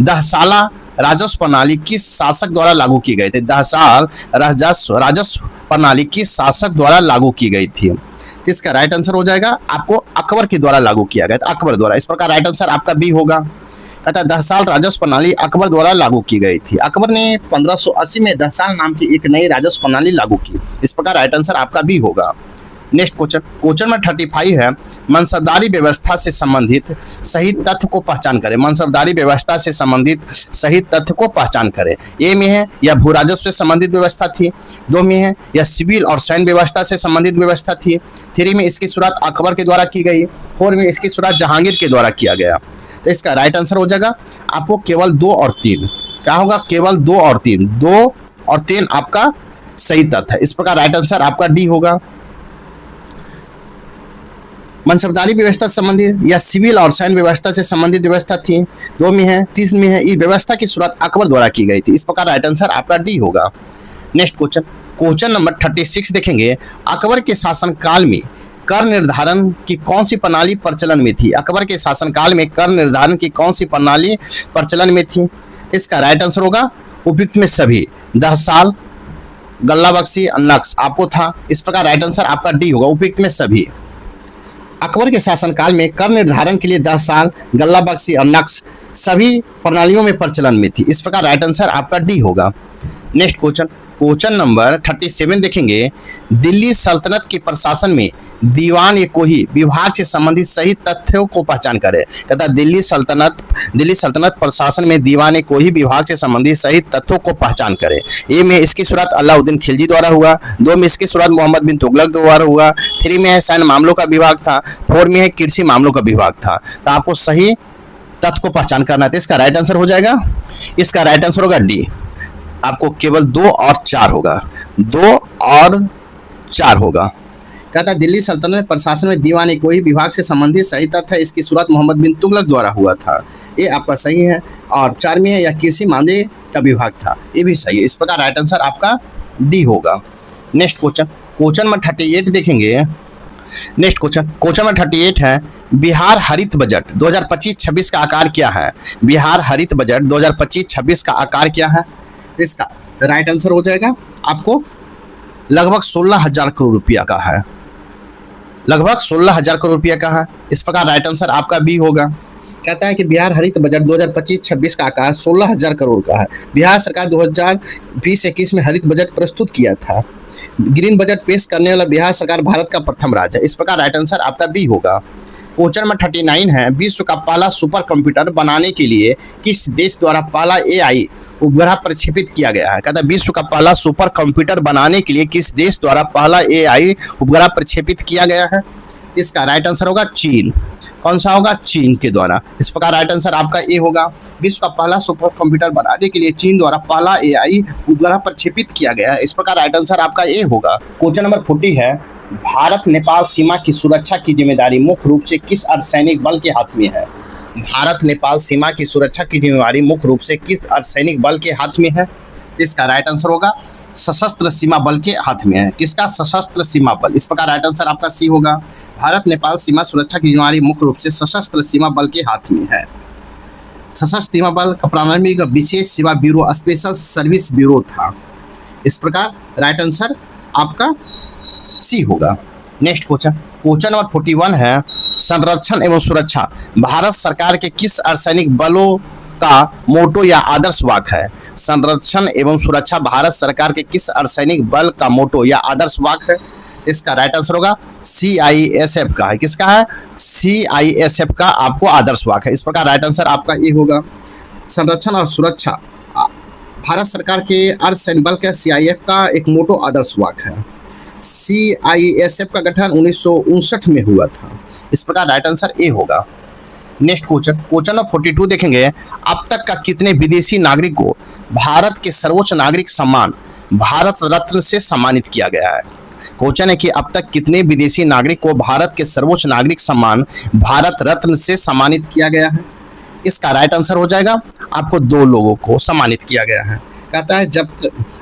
दहसाला राजस्व प्रणाली किस शासक द्वारा लागू की गई थी? दहसाल राजस्व प्रणाली किस शासक द्वारा लागू की गई थी? इसका राइट आंसर हो जाएगा आपको अकबर के द्वारा लागू किया गया था। अकबर द्वारा। इस प्रकार राइट आंसर आपका बी होगा। कहता है दहसाल राजस्व प्रणाली अकबर द्वारा लागू की गई थी। अकबर ने 1580 में दहसाल नाम की एक नई राजस्व प्रणाली लागू की। इस प्रकार राइट आंसर आपका बी होगा। नेक्स्ट क्वेश्चन, क्वेश्चन में 35 है, मनसबदारी व्यवस्था से संबंधित सही तथ्य को पहचान करें। मनसबदारी व्यवस्था से संबंधित सही तथ्य को पहचान करें। ए में है या भू राजस्व से संबंधित व्यवस्था थी, 2 में है या सिविल और सैन्य व्यवस्था से संबंधित व्यवस्था थी, 3 में इसकी शुरुआत अकबर के द्वारा की गई, 4 में इसकी शुरुआत जहांगीर के द्वारा किया गया। तो इसका राइट आंसर हो जाएगा आपको केवल 2 और 3। क्या होगा? केवल 2 और 3। 2 और 3 आपका सही तथ्य है। इस प्रकार राइट आंसर आपका डी होगा। मनसबदारी व्यवस्था से संबंधित या सिविल और सैन्य व्यवस्था से संबंधित व्यवस्था थी, 2 में है, 3 में है। इस व्यवस्था की शुरुआत अकबर द्वारा की गई थी। इस प्रकार राइट आंसर आपका डी होगा। नेक्स्ट क्वेश्चन, क्वेश्चन नंबर 36 देखेंगे, अकबर के शासनकाल में कर निर्धारण की कौन सी प्रणाली प्रचलन में थी? अकबर के शासनकाल में कर निर्धारण की कौन सी प्रणाली प्रचलन में थी? इसका राइट आंसर होगा उपयुक्त में सभी। दहसाल, गल्लाबख्शी, नक्श आपको था। इस प्रकार राइट आंसर आपका डी होगा, उपयुक्त में सभी। अकबर के शासनकाल में कर निर्धारण के लिए दहसाल, गल्लाबख्शी और नक्श सभी प्रणालियों में प्रचलन में थी। इस प्रकार राइट आंसर आपका डी होगा। नेक्स्ट क्वेश्चन, क्वेश्चन नंबर 37 देखेंगे, दिल्ली सल्तनत के प्रशासन में दीवान ए कोही विभाग से संबंधित सही तथ्यों को पहचान करें। कहता है दिल्ली सल्तनत प्रशासन में दीवान ए कोही विभाग से संबंधित सही तथ्यों को पहचान करें। ए में इसकी शुरुआत अलाउद्दीन खिलजी द्वारा हुआ, 2 में इसकी शुरुआत मोहम्मद बिन तुगलक द्वारा हुआ, 3 में है सैन्य मामलों का विभाग था, 4 में है कृषि मामलों का विभाग था। तो आपको सही तथ्य को पहचान करना है। तो इसका राइट आंसर हो जाएगा, इसका राइट आंसर होगा डी। आपको केवल 2 और 4 होगा, 2 और 4 होगा। कहता है दिल्ली सल्तनत प्रशासन में दीवान ए कोही विभाग से संबंधित सही तथ्य है, इसकी शुरुआत मोहम्मद बिन तुगलक द्वारा हुआ था। ये आपका सही है। और 4 में है या कृषि मामले का विभाग था, ये भी सही है। इस प्रकार राइट आंसर आपका डी होगा। नेक्स्ट क्वेश्चन, क्वेश्चन नंबर 38 देखेंगे। नेक्स्ट क्वेश्चन नंबर 38 है, बिहार हरित बजट 2025-26 का आकार क्या है? बिहार हरित बजट 2025-26 का आकार क्या है? इसका राइट आंसर हो जाएगा आपको लगभग 16,000 करोड़ रुपया का है। लगभग 16,000 करोड़ रुपया का है। इस प्रकार राइट आंसर आपका बी होगा। कहता है कि बिहार हरित बजट 2025-26 का आकार 16,000 करोड़ का है। बिहार सरकार 2020-21 में हरित बजट प्रस्तुत किया था। ग्रीन बजट पेश करने वाला बिहार सरकार भारत का प्रथम राज्य है। इस प्रकार राइट आंसर आपका बी होगा। क्वेश्चन नंबर 39 है, विश्व का पहला सुपर कंप्यूटर बनाने के लिए किस देश द्वारा पहला AI उपग्रह प्रक्षेपित किया गया है? कहता है विश्व का पहला सुपर कंप्यूटर बनाने के लिए किस देश द्वारा पहला AI उपग्रह प्रक्षेपित किया गया है? इसका राइट आंसर होगा चीन। कौन सा होगा? चीन के द्वारा। इस प्रकार राइट आंसर आपका ए होगा। विश्व का पहला सुपर कंप्यूटर बनाने के लिए चीन द्वारा पहला AI उपग्रह प्रक्षेपित किया गया है। इस प्रकार राइट आंसर आपका ए होगा। क्वेश्चन नंबर 40 है, भारत नेपाल सीमा की सुरक्षा की जिम्मेदारी मुख्य रूप से किस अर्धसैनिक बल के हाथ में है? भारत नेपाल सीमा की सुरक्षा की जिम्मेदारी मुख्य रूप से किस अर्धसैनिक बल के हाथ में है? इसका राइट आंसर होगा सशस्त्र सीमा बल के हाथ में है। किसका? सशस्त्र सीमा बल। इस प्रकार राइट आंसर आपका सी होगा। भारत नेपाल सीमा सुरक्षा की जिम्मेदारी मुख्य रूप से सशस्त्र सीमा बल के हाथ में है। सशस्त्र सीमा बल का प्रारंभिक विशेष सेवा ब्यूरो स्पेशल सर्विस ब्यूरो था। इस प्रकार राइट आंसर आपका सी होगा। नेक्स्ट क्वेश्चन नंबर 41 है, संरक्षण एवं सुरक्षा भारत सरकार के किस अर्धसैनिक बलों का मोटो या आदर्श वाक्य है? संरक्षण एवं सुरक्षा भारत सरकार के किस अर्धसैनिक बल का मोटो या आदर्श वाक्य है? इसका राइट आंसर होगा CISF का है। किसका है? CISF का आपको आदर्श वाक्य है। इस प्रकार राइट आंसर आपका ए होगा। संरक्षण और सुरक्षा, भारत सरकार के अर्धसैनिक बल का CIF का एक मोटो आदर्श वाक्य है। CISF का गठन 1959 में हुआ था। इस प्रकार राइट आंसर ए होगा। नेक्स्ट क्वेश्चन नंबर 42 देखेंगे। अब तक का कितने विदेशी नागरिक को भारत के सर्वोच्च नागरिक सम्मान भारत रत्न से सम्मानित किया गया है? क्वेश्चन है कि अब तक कितने विदेशी नागरिक को भारत के सर्वोच्च नागरिक सम्मान भारत रत्न से सम्मानित किया गया है? इसका राइट आंसर हो जाएगा आपको 2 लोगों को सम्मानित किया गया है। कहता है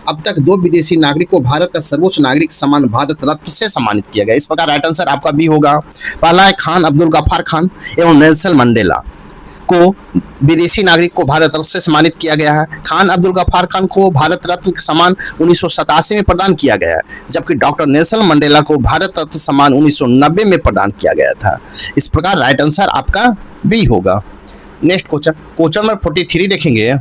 अब तक 2 विदेशी नागरिक को भारत का सर्वोच्च नागरिक सम्मान भारत रत्न से सम्मानित किया गया। इस प्रकार राइट आंसर आपका बी होगा। पहला है खान अब्दुल गफ्फार खान एवं नेल्सन मंडेला को विदेशी नागरिक को भारत रत्न से सम्मानित किया गया है। खान अब्दुल गफ्फार खान को भारत रत्न सम्मान 1987 में प्रदान किया गया है, जबकि डॉक्टर नेल्सन मंडेला को भारत रत्न सम्मान 1990 में प्रदान किया गया था। इस प्रकार राइट आंसर आपका बी होगा। नेक्स्ट क्वेश्चन नंबर 43 देखेंगे।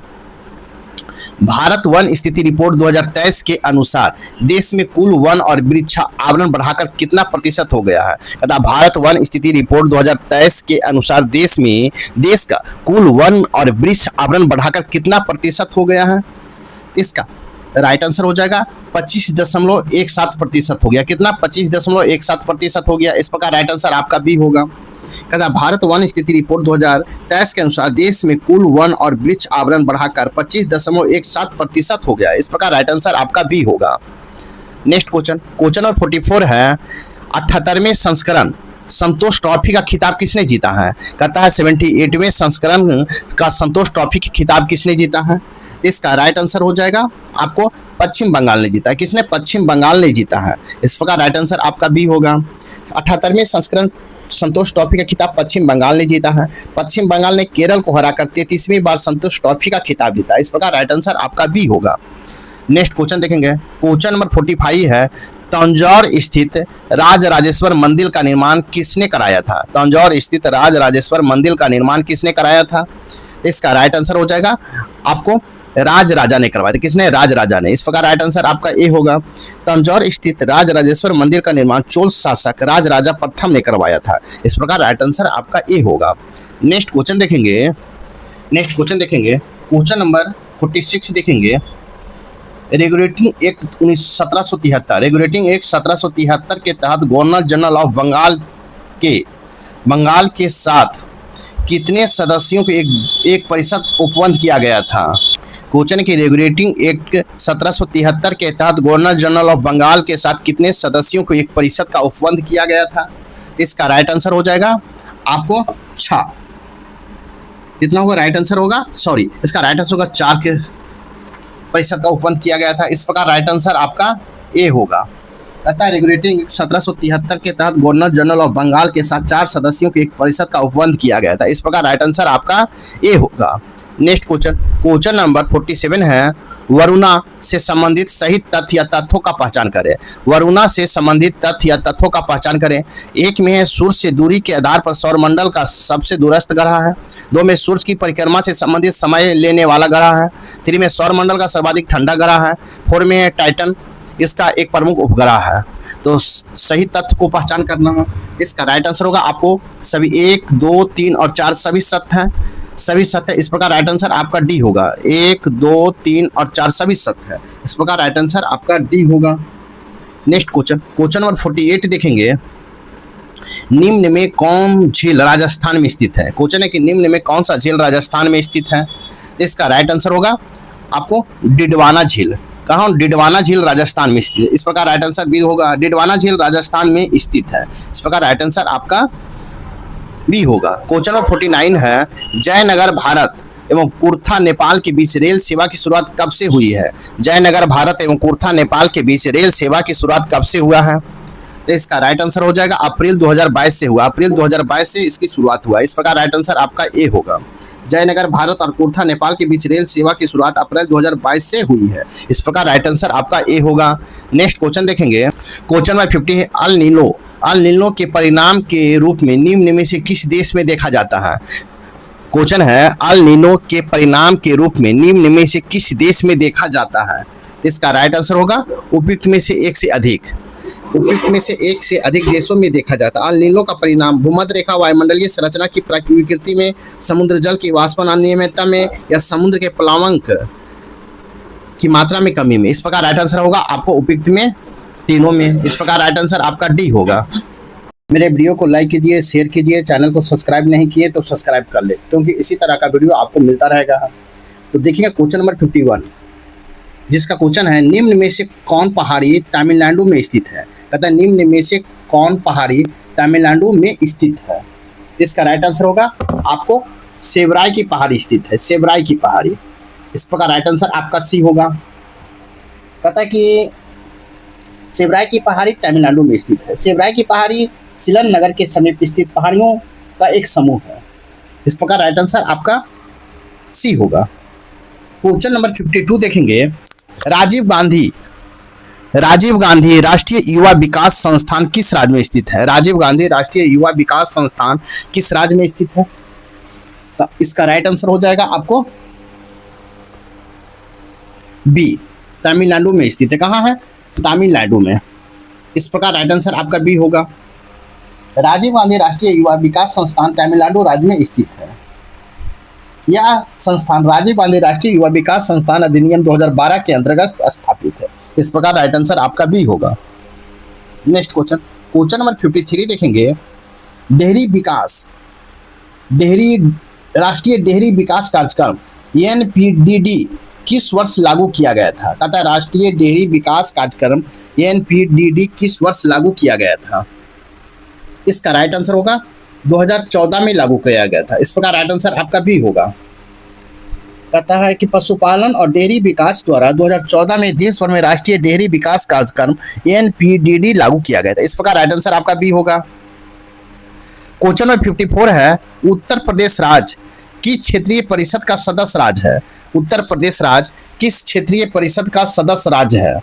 भारत वन स्थिति रिपोर्ट 2023 के अनुसार देश में कुल वन और वृक्ष आवरण बढ़ाकर कितना प्रतिशत हो गया है? कहता भारत वन स्थिति रिपोर्ट 2023 के अनुसार देश का कुल वन और वृक्ष आवरण बढ़ाकर कितना प्रतिशत हो गया है? इसका राइट आंसर हो जाएगा 25.17% हो गया। कितना? 25.17% हो गया। इस प्रकार राइट आंसर आपका बी होगा। कहता भारत वन स्थिति रिपोर्ट 2023 के अनुसार देश में कुल वन और वृक्ष आवरण बढ़ाकर 25.17% हो गया। इस प्रकार राइट आंसर आपका बी होगा। नेक्स्ट क्वेश्चन नंबर 44 है। 78वें संस्करण संतोष ट्रॉफी का खिताब किसने जीता है? कहता है 78वें संस्करण का संतोष ट्रॉफी का खिताब किसने जीता है? इसका राइट आंसर हो जाएगा आपको पश्चिम बंगाल ने जीता है। किसने? पश्चिम बंगाल ने जीता है। इस प्रकार राइट आंसर आपका बी होगा। 78वें संस्करण संतोष ट्रॉफी का खिताब पश्चिम बंगाल ने जीता है। पश्चिम बंगाल ने केरल को हराकर 33वीं बार संतोष ट्रॉफी का खिताब जीता। इस प्रकार राइट आंसर आपका बी होगा। नेक्स्ट क्वेश्चन देखेंगे। क्वेश्चन नंबर 45 है। तंजौर स्थित राजराजेश्वर मंदिर का निर्माण किसने कराया था? तंजौर स्थित राजराजेश्वर मंदिर का निर्माण किसने कराया था? इसका राइट आंसर हो जाएगा आपको राजराजा ने करवाया था। किसने? राजराजा ने। इस प्रकार राइट आंसर आपका ए होगा। तंजौर स्थित राजराजेश्वर मंदिर का निर्माण चोल शासक राजराजा प्रथम ने करवाया था। इस प्रकार राइट आंसर आपका ए होगा। नेक्स्ट क्वेश्चन देखेंगे। क्वेश्चन नंबर 46 देखेंगे। रेगुलेटिंग एक्ट 1773 के तहत गवर्नर जनरल ऑफ बंगाल के साथ कितने सदस्यों को एक परिषद उपबंध किया गया था? क्वेश्चन की रेगुलेटिंग एक्ट 1773 के तहत गवर्नर जनरल ऑफ बंगाल के साथ कितने सदस्यों को एक परिषद का उपबंध किया गया था? इसका राइट आंसर हो जाएगा आपको 6। कितना होगा राइट आंसर होगा? सॉरी, इसका राइट आंसर होगा 4 के परिषद का उपबंध किया गया था। इस प्रकार राइट आंसर आपका ए होगा। कहता है रेगुलेटिंग एक्ट 1773 के तहत गवर्नर जनरल ऑफ बंगाल के साथ 4 सदस्यों के एक परिषद का उपबंध किया गया था। इस प्रकार राइट आंसर आपका ए होगा। नेक्स्ट क्वेश्चन नंबर 47 है। वरुणा से संबंधित सही तथ्य या तथ्यों का पहचान करें। वरुणा से संबंधित तथ्य या तथ्यों का पहचान करें। 1 में है सूर्य से दूरी के आधार पर सौरमंडल का सबसे दूरस्थ ग्रह है। 2 में सूर्य की परिक्रमा से संबंधित समय लेने वाला ग्रह है। 3 में सौरमंडल का सर्वाधिक ठंडा ग्रह है। 4 में है टाइटन, इसका एक प्रमुख उपग्रह है। तो सही तथ्य को पहचान करना है। इसका राइट आंसर होगा आपको सभी 1, 2, 3 और 4 सभी सत्य हैं। सभी सत्य है। इस प्रकार राइट आंसर आपका डी होगा। 1, 2, 3 और 4 सभी सत्य है। इस प्रकार राइट आंसर आपका डी होगा। नेक्स्ट क्वेश्चन नंबर 48 देखेंगे। निम्न में कौन झील राजस्थान में स्थित है? क्वेश्चन है कि निम्न में कौन सा झील राजस्थान में स्थित है? इसका राइट आंसर होगा आपको डिडवाना झील। कहाँ? डिडवाना झील राजस्थान में स्थित है। इस प्रकार राइट आंसर बी होगा। डिडवाना झील राजस्थान में स्थित है। इस प्रकार राइट आंसर आपका बी होगा। क्वेश्चन नंबर 49 है। जयनगर भारत एवं कुर्था नेपाल के बीच रेल सेवा की शुरुआत कब से हुई है? जयनगर भारत एवं कुर्था नेपाल के बीच रेल सेवा की शुरुआत कब से हुआ है? तो इसका राइट आंसर हो जाएगा अप्रैल 2022 से हुआ। अप्रैल 2022 से इसकी शुरुआत हुआ। इस प्रकार राइट आंसर आपका ए होगा। जयनगर भारत और कुर्था नेपाल के बीच रेल सेवा की शुरुआत अप्रैल 2022 से हुई है। इस प्रकार राइट आंसर आपका ए होगा। नेक्स्ट क्वेश्चन देखेंगे। क्वेश्चन नंबर 50 है। अल नीनो के परिणाम के रूप में निम्न में से किस देश में देखा जाता है? क्वेश्चन है अल नीनो के परिणाम के रूप में निम्न में से किस देश में देखा जाता है? इसका राइट आंसर होगा उपयुक्त में से एक से अधिक। उपयुक्त में से एक से अधिक देशों में देखा जाता है। अल नीनो का परिणाम भूमध्य रेखा वायुमंडलीय संरचना की विकृति में, समुद्र जल की वाष्पन अनियमितता में, या समुद्र के प्लवंक की मात्रा में कमी में। इस प्रकार राइट आंसर होगा आपको उपयुक्त में तीनों में। इस प्रकार राइट आंसर आपका डी होगा। मेरे वीडियो को लाइक कीजिए, शेयर कीजिए, चैनल को सब्सक्राइब नहीं किए तो सब्सक्राइब कर ले, क्योंकि इसी तरह का वीडियो आपको मिलता रहेगा। तो देखिए क्वेश्चन नंबर 51, जिसका क्वेश्चन है निम्न में से कौन पहाड़ी तमिलनाडु में स्थित है। कहता है निम्न में से कौन पहाड़ी तमिलनाडु में स्थित है। इसका राइट आंसर होगा आपको सेवराई की पहाड़ी स्थित है, सेवराई की पहाड़ी। इस प्रकार राइट आंसर आपका सी होगा। कहता है कि सेवराई की पहाड़ी तमिलनाडु में स्थित है। सेवराई की पहाड़ी सिलन नगर के समीप स्थित पहाड़ियों का एक समूह है। इस प्रकार राइट आंसर आपका सी होगा। क्वेश्चन नंबर 52 देखेंगे, राजीव गांधी राष्ट्रीय युवा विकास संस्थान किस राज्य में स्थित है। राजीव गांधी राष्ट्रीय युवा विकास संस्थान किस राज्य में स्थित है। तो इसका राइट आंसर हो जाएगा आपको बी, तमिलनाडु में स्थित है। कहाँ है, तमिलनाडु में। इस प्रकार राइट आंसर आपका बी होगा। राजीव गांधी राष्ट्रीय युवा विकास संस्थान तमिलनाडु राज्य में स्थित है। यह संस्थान राजीव गांधी राष्ट्रीय युवा विकास संस्थान अधिनियम 2012 के अंतर्गत स्थापित है। इस प्रकार राइट आंसर आपका बी होगा। नेक्स्ट क्वेश्चन, क्वेश्चन नंबर 53 देखेंगे, राष्ट्रीय डेयरी विकास कार्यक्रम एनपीडीडी किस वर्ष लागू किया गया था। कहता है राष्ट्रीय डेयरी विकास कार्यक्रम एनपीडीडी किस वर्ष लागू किया गया था। इसका राइट आंसर होगा 2014 में लागू किया गया था। इस प्रकार राइट आंसर आपका भी होगा। कहता है कि पशुपालन और डेयरी विकास द्वारा 2014 में देश भर में राष्ट्रीय डेयरी विकास कार्यक्रम एनपीडीडी लागू किया गया था। इस प्रकार राइट आंसर आपका बी होगा। क्वेश्चन नंबर 54 है, उत्तर प्रदेश राज्य किस क्षेत्रीय परिषद का सदस्य राज्य है। उत्तर प्रदेश राज्य किस क्षेत्रीय परिषद का सदस्य राज्य है।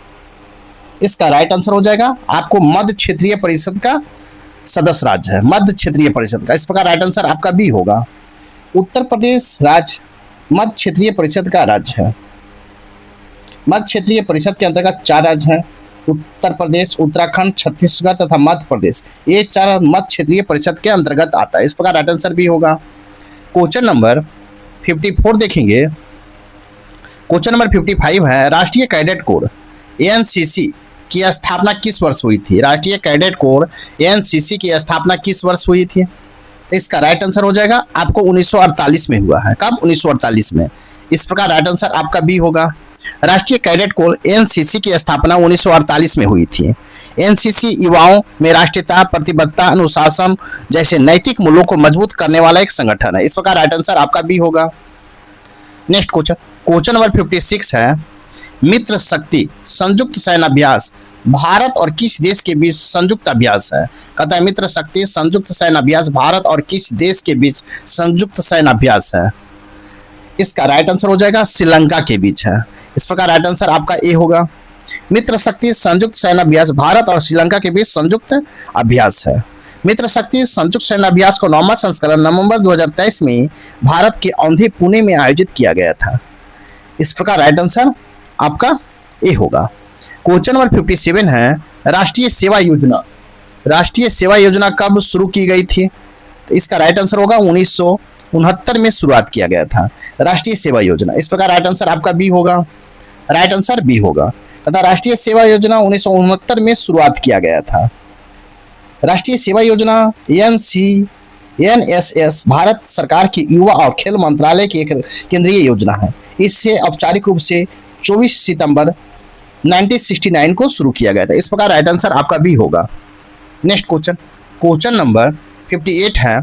इसका राइट आंसर हो जाएगा आपको मध्य क्षेत्रीय परिषद का सदस्य राज्य है, मध्य क्षेत्रीय परिषद का। इस प्रकार राइट आंसर आपका बी होगा। उत्तर प्रदेश राज्य मध्य क्षेत्रीय परिषद का राज्य है। मध्य क्षेत्रीय परिषद के अंतर्गत 4 राज्य हैं, उत्तर प्रदेश, उत्तराखंड, छत्तीसगढ़ तथा मध्य प्रदेश। ये 4 मध्य क्षेत्रीय परिषद के अंतर्गत आता है। इस प्रकार राइट आंसर भी होगा। क्वेश्चन नंबर 54 देखेंगे। क्वेश्चन नंबर 55 है, राष्ट्रीय कैडेट कोर एनसीसी की स्थापना किस वर्ष हुई थी। राष्ट्रीय कैडेट कोर एनसीसी की स्थापना किस वर्ष हुई थी। इसका राइट आंसर हो जाएगा आपको 1948 में हुआ है। कब, 1948 में। इस प्रकार राइट आंसर आपका बी होगा। राष्ट्रीय कैडेट कोर एनसीसी की स्थापना 1948 में हुई थी। एनसीसी युवाओं में राष्ट्रीयता, प्रतिबद्धता, अनुशासन जैसे नैतिक मूल्यों को मजबूत करने वाला एक संगठन है। इस प्रकार राइट आंसर आपका बी होगा। नेक्स्ट क्वेश्चन, क्वेश्चन नंबर 56 है, मित्र शक्ति संयुक्त सैन्य अभ्यास भारत और किस देश के बीच संयुक्त अभ्यास है। कहता है मित्र शक्ति संयुक्त सैन्य अभ्यास भारत और किस देश के बीच संयुक्त सैन्य अभ्यास है। इसका राइट आंसर हो जाएगा श्रीलंका के बीच है। इस प्रकार राइट आंसर आपका ए होगा। मित्र शक्ति संयुक्त सैन्य अभ्यास भारत और श्रीलंका के बीच संयुक्त अभ्यास है। मित्र शक्ति संयुक्त सैन्य अभ्यास को 9वां संस्करण नवंबर 2023 में भारत के औंधी पुणे में आयोजित किया गया था। इस प्रकार राइट आंसर आपका ए होगा। क्वेश्चन नंबर 57 है, राष्ट्रीय सेवा योजना। राष्ट्रीय सेवा योजना कब शुरू की गई थी। तो इसका राइट आंसर होगा 1969 में शुरुआत किया गया था राष्ट्रीय सेवा योजना। इस प्रकार राइट आंसर आपका बी होगा। राइट आंसर बी होगा। तथा राष्ट्रीय सेवा योजना 1969 में शुरुआत किया गया था। राष्ट्रीय सेवा योजना एनएसएस भारत सरकार की युवा और खेल मंत्रालय की एक केंद्रीय योजना है। इससे औपचारिक रूप से 24 सितंबर 1969 को शुरू किया गया था। इस प्रकार राइट आंसर आपका बी होगा। नेक्स्ट क्वेश्चन, क्वेश्चन नंबर 58 है,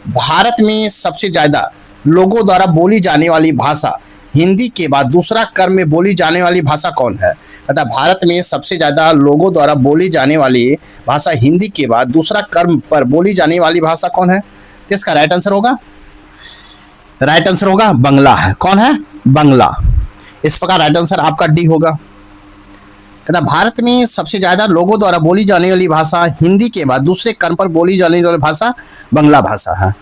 भारत में सबसे ज्यादा लोगों द्वारा बोली जाने वाली भाषा हिंदी के बाद दूसरा क्रम में बोली जाने वाली भाषा कौन है। तथा भारत में सबसे ज्यादा लोगों द्वारा बोली जाने वाली भाषा हिंदी के बाद दूसरा क्रम पर बोली जाने वाली भाषा कौन है। तो इसका राइट आंसर होगा, राइट आंसर होगा बंगला है। कौन है, बंगला। इस प्रकार राइट आंसर आपका डी होगा। तथा भारत में सबसे ज्यादा लोगों द्वारा बोली जाने वाली भाषा हिंदी के बाद दूसरे क्रम पर बोली जाने वाली भाषा बंगला भाषा है।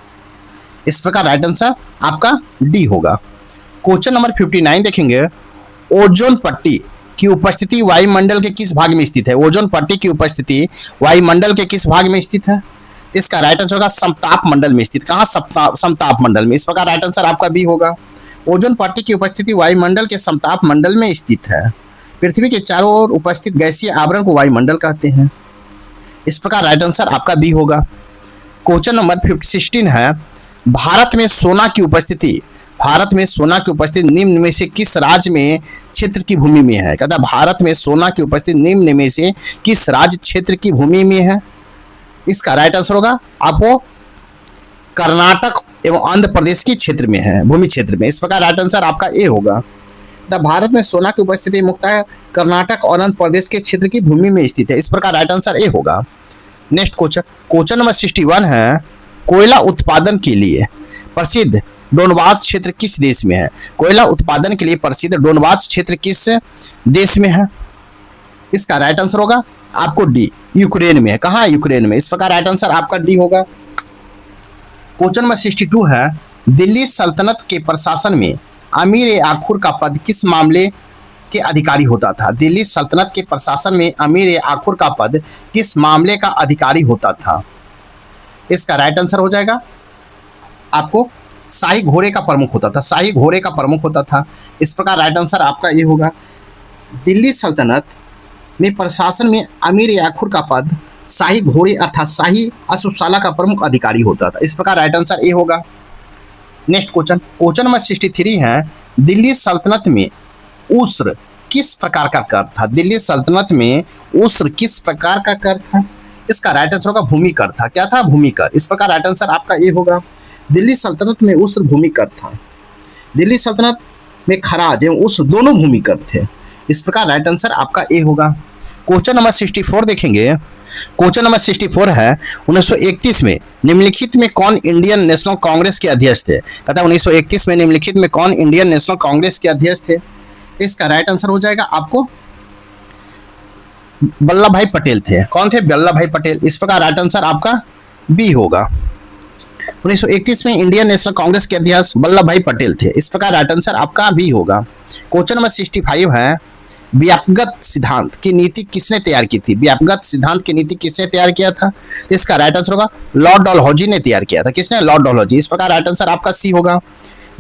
इस प्रकार राइट आंसर आपका डी होगा। क्वेश्चन नंबर 59 देखेंगे, ओजोन पट्टी की उपस्थिति वायुमंडल के किस भाग में स्थित है? ओजोन परत की उपस्थिति वायुमंडल के किस भाग में स्थित है? इसका राइट आंसर होगा समताप मंडल में स्थित। कहाँ? समताप मंडल में। इस प्रकार राइट आंसर आपका बी होगा। ओजोन परत की उपस्थिति वायुमंडल के समताप मंडल में स्थित है। पृथ्वी के चारों ओर उपस्थित गैसीय आवरण को वायुमंडल कहते हैं। इस प्रकार राइट आंसर आपका बी होगा। क्वेश्चन नंबर 16 है, भारत में सोना की उपस्थिति निम्न में से किस राज्य में क्षेत्र की भूमि में है? कहता है भारत में सोना की उपस्थिति निम्न में से किस राज्य क्षेत्र की भूमि में है? इसका राइट आंसर होगा आपको कर्नाटक एवं आंध्र प्रदेश के क्षेत्र में है, भूमि क्षेत्र में। इस प्रकार राइट आंसर आपका ए होगा। भारत में सोना की उपस्थिति मुख्यतः कर्नाटक और आंध्र प्रदेश के क्षेत्र की भूमि में स्थित है। इस प्रकार राइट आंसर ए होगा। नेक्स्ट क्वेश्चन नंबर 61 है, कोयला उत्पादन के लिए प्रसिद्ध डोनबास क्षेत्र किस देश में है? कोयला उत्पादन के लिए प्रसिद्ध डोनबास क्षेत्र किस देश में है? इसका राइट आंसर होगा आपको डी, यूक्रेन में है। कहाँ? यूक्रेन में। इस प्रकार राइट आंसर आपका डी होगा। क्वेश्चन नंबर 62 है, दिल्ली सल्तनत के प्रशासन में अमीर आखुर का पद किस मामले के अधिकारी होता था? दिल्ली सल्तनत के प्रशासन में अमीर आखुर का पद किस मामले का अधिकारी होता था? इसका राइट आंसर हो जाएगा आपको शाही घोड़े का प्रमुख होता था। शाही घोड़े का प्रमुख होता था। इस प्रकार राइट आंसर आपका ये होगा। दिल्ली सल्तनत में प्रशासन में अमीर आखुर का पद शाही घोड़े अर्थात शाही अश्वशाला का प्रमुख अधिकारी होता था। इस प्रकार राइट आंसर ए होगा। नेक्स्ट क्वेश्चन नंबर 63 है, दिल्ली सल्तनत में उस्र किस प्रकार का कर था? दिल्ली सल्तनत में उस्र किस प्रकार का कर था? इसका राइट आंसर होगा भूमि कर था। क्या था? भूमि कर। इस प्रकार राइट आंसर आपका ए होगा। दिल्ली सल्तनत में उस्र भूमि कर था। दिल्ली सल्तनत में खराज एवं उस्र दोनों भूमि कर थे। इस प्रकार राइट आंसर आपका ए होगा। क्वेश्चन नंबर 64 देखेंगे। क्वेश्चन नंबर 64 है, 1931 में निम्नलिखित में कौन इंडियन नेशनल कांग्रेस के अध्यक्ष थे? कहता है 1931 में निम्नलिखित में कौन इंडियन नेशनल कांग्रेस के अध्यक्ष थे? इसका राइट आंसर हो जाएगा आपको वल्लभ भाई पटेल थे। कौन थे? वल्लभ भाई पटेल। इस प्रकार राइट आंसर आपका बी होगा। 1931 में इंडियन नेशनल कांग्रेस के अध्यक्ष वल्लभ भाई पटेल थे। इस प्रकार राइट आंसर आपका बी होगा। क्वेश्चन नंबर 65 है, व्यापकगत सिद्धांत की नीति किसने तैयार की थी? व्यापकगत सिद्धांत की नीति किसने तैयार किया था? इसका राइट आंसर होगा लॉर्ड डलहौजी ने तैयार किया था। किसने? लॉर्ड डलहौजी। इस प्रकार राइट आंसर आपका सी होगा।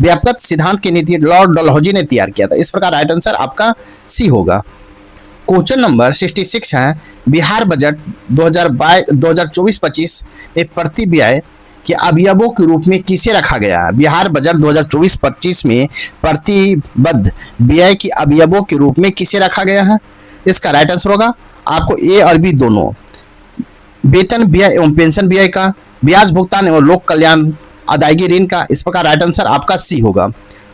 व्यापकगत सिद्धांत की नीति लॉर्ड डलहौजी ने तैयार किया था। इस प्रकार राइट आंसर आपका सी होगा। क्वेश्चन नंबर 66 है, बिहार बजट 2024-25 में प्रति व्यय के अवयवों के रूप में किसे रखा गया है? बिहार बजट 2024-25 में प्रतिबद्ध व्यय के अवयवों के रूप में किसे रखा गया है? इसका राइट आंसर होगा आपको ए और बी दोनों। वेतन व्यय एवं पेंशन व्यय का, ब्याज भुगतान एवं लोक कल्याण अदायगी ऋण का। इस प्रकार राइट आंसर आपका सी होगा।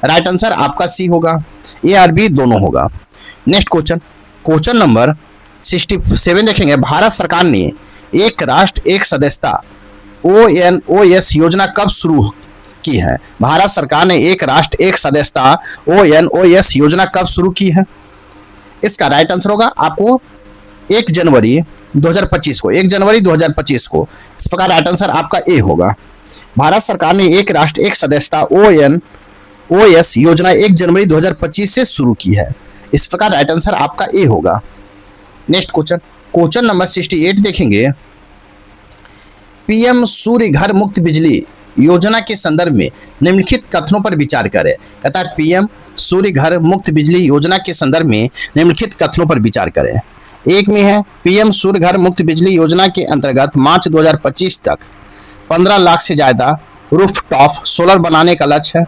राइट आंसर आपका सी होगा। ए और बी दोनों होगा। नेक्स्ट क्वेश्चन नंबर 67 देखेंगे। भारत सरकार ने एक राष्ट्र एक सदस्यता ONOS योजना कब शुरू की है? भारत सरकार ने एक राष्ट्र एक सदस्यता ONOS योजना कब शुरू की है? इसका राइट आंसर होगा आपको 1 जनवरी 2025 को। 1 जनवरी 2025 को। इस प्रकार राइट आंसर आपका ए होगा। भारत सरकार ने एक राष्ट्र एक सदस्यता ONOS योजना 1 जनवरी 2025 से शुरू की है। इस प्रकार राइट आंसर आपका ए होगा। नेक्स्ट क्वेश्चन नंबर 68 देखेंगे। पीएम सूर्य घर मुफ्त बिजली योजना के संदर्भ में निम्नलिखित कथनों पर विचार करें। कहता है पीएम सूर्य घर मुफ्त बिजली योजना के संदर्भ में निम्नलिखित कथनों पर विचार करें। एक में है, पीएम सूर्य घर मुफ्त बिजली योजना के अंतर्गत मार्च 2025 तक 15 लाख से ज्यादा रूफटॉप सोलर बनाने का लक्ष्य है।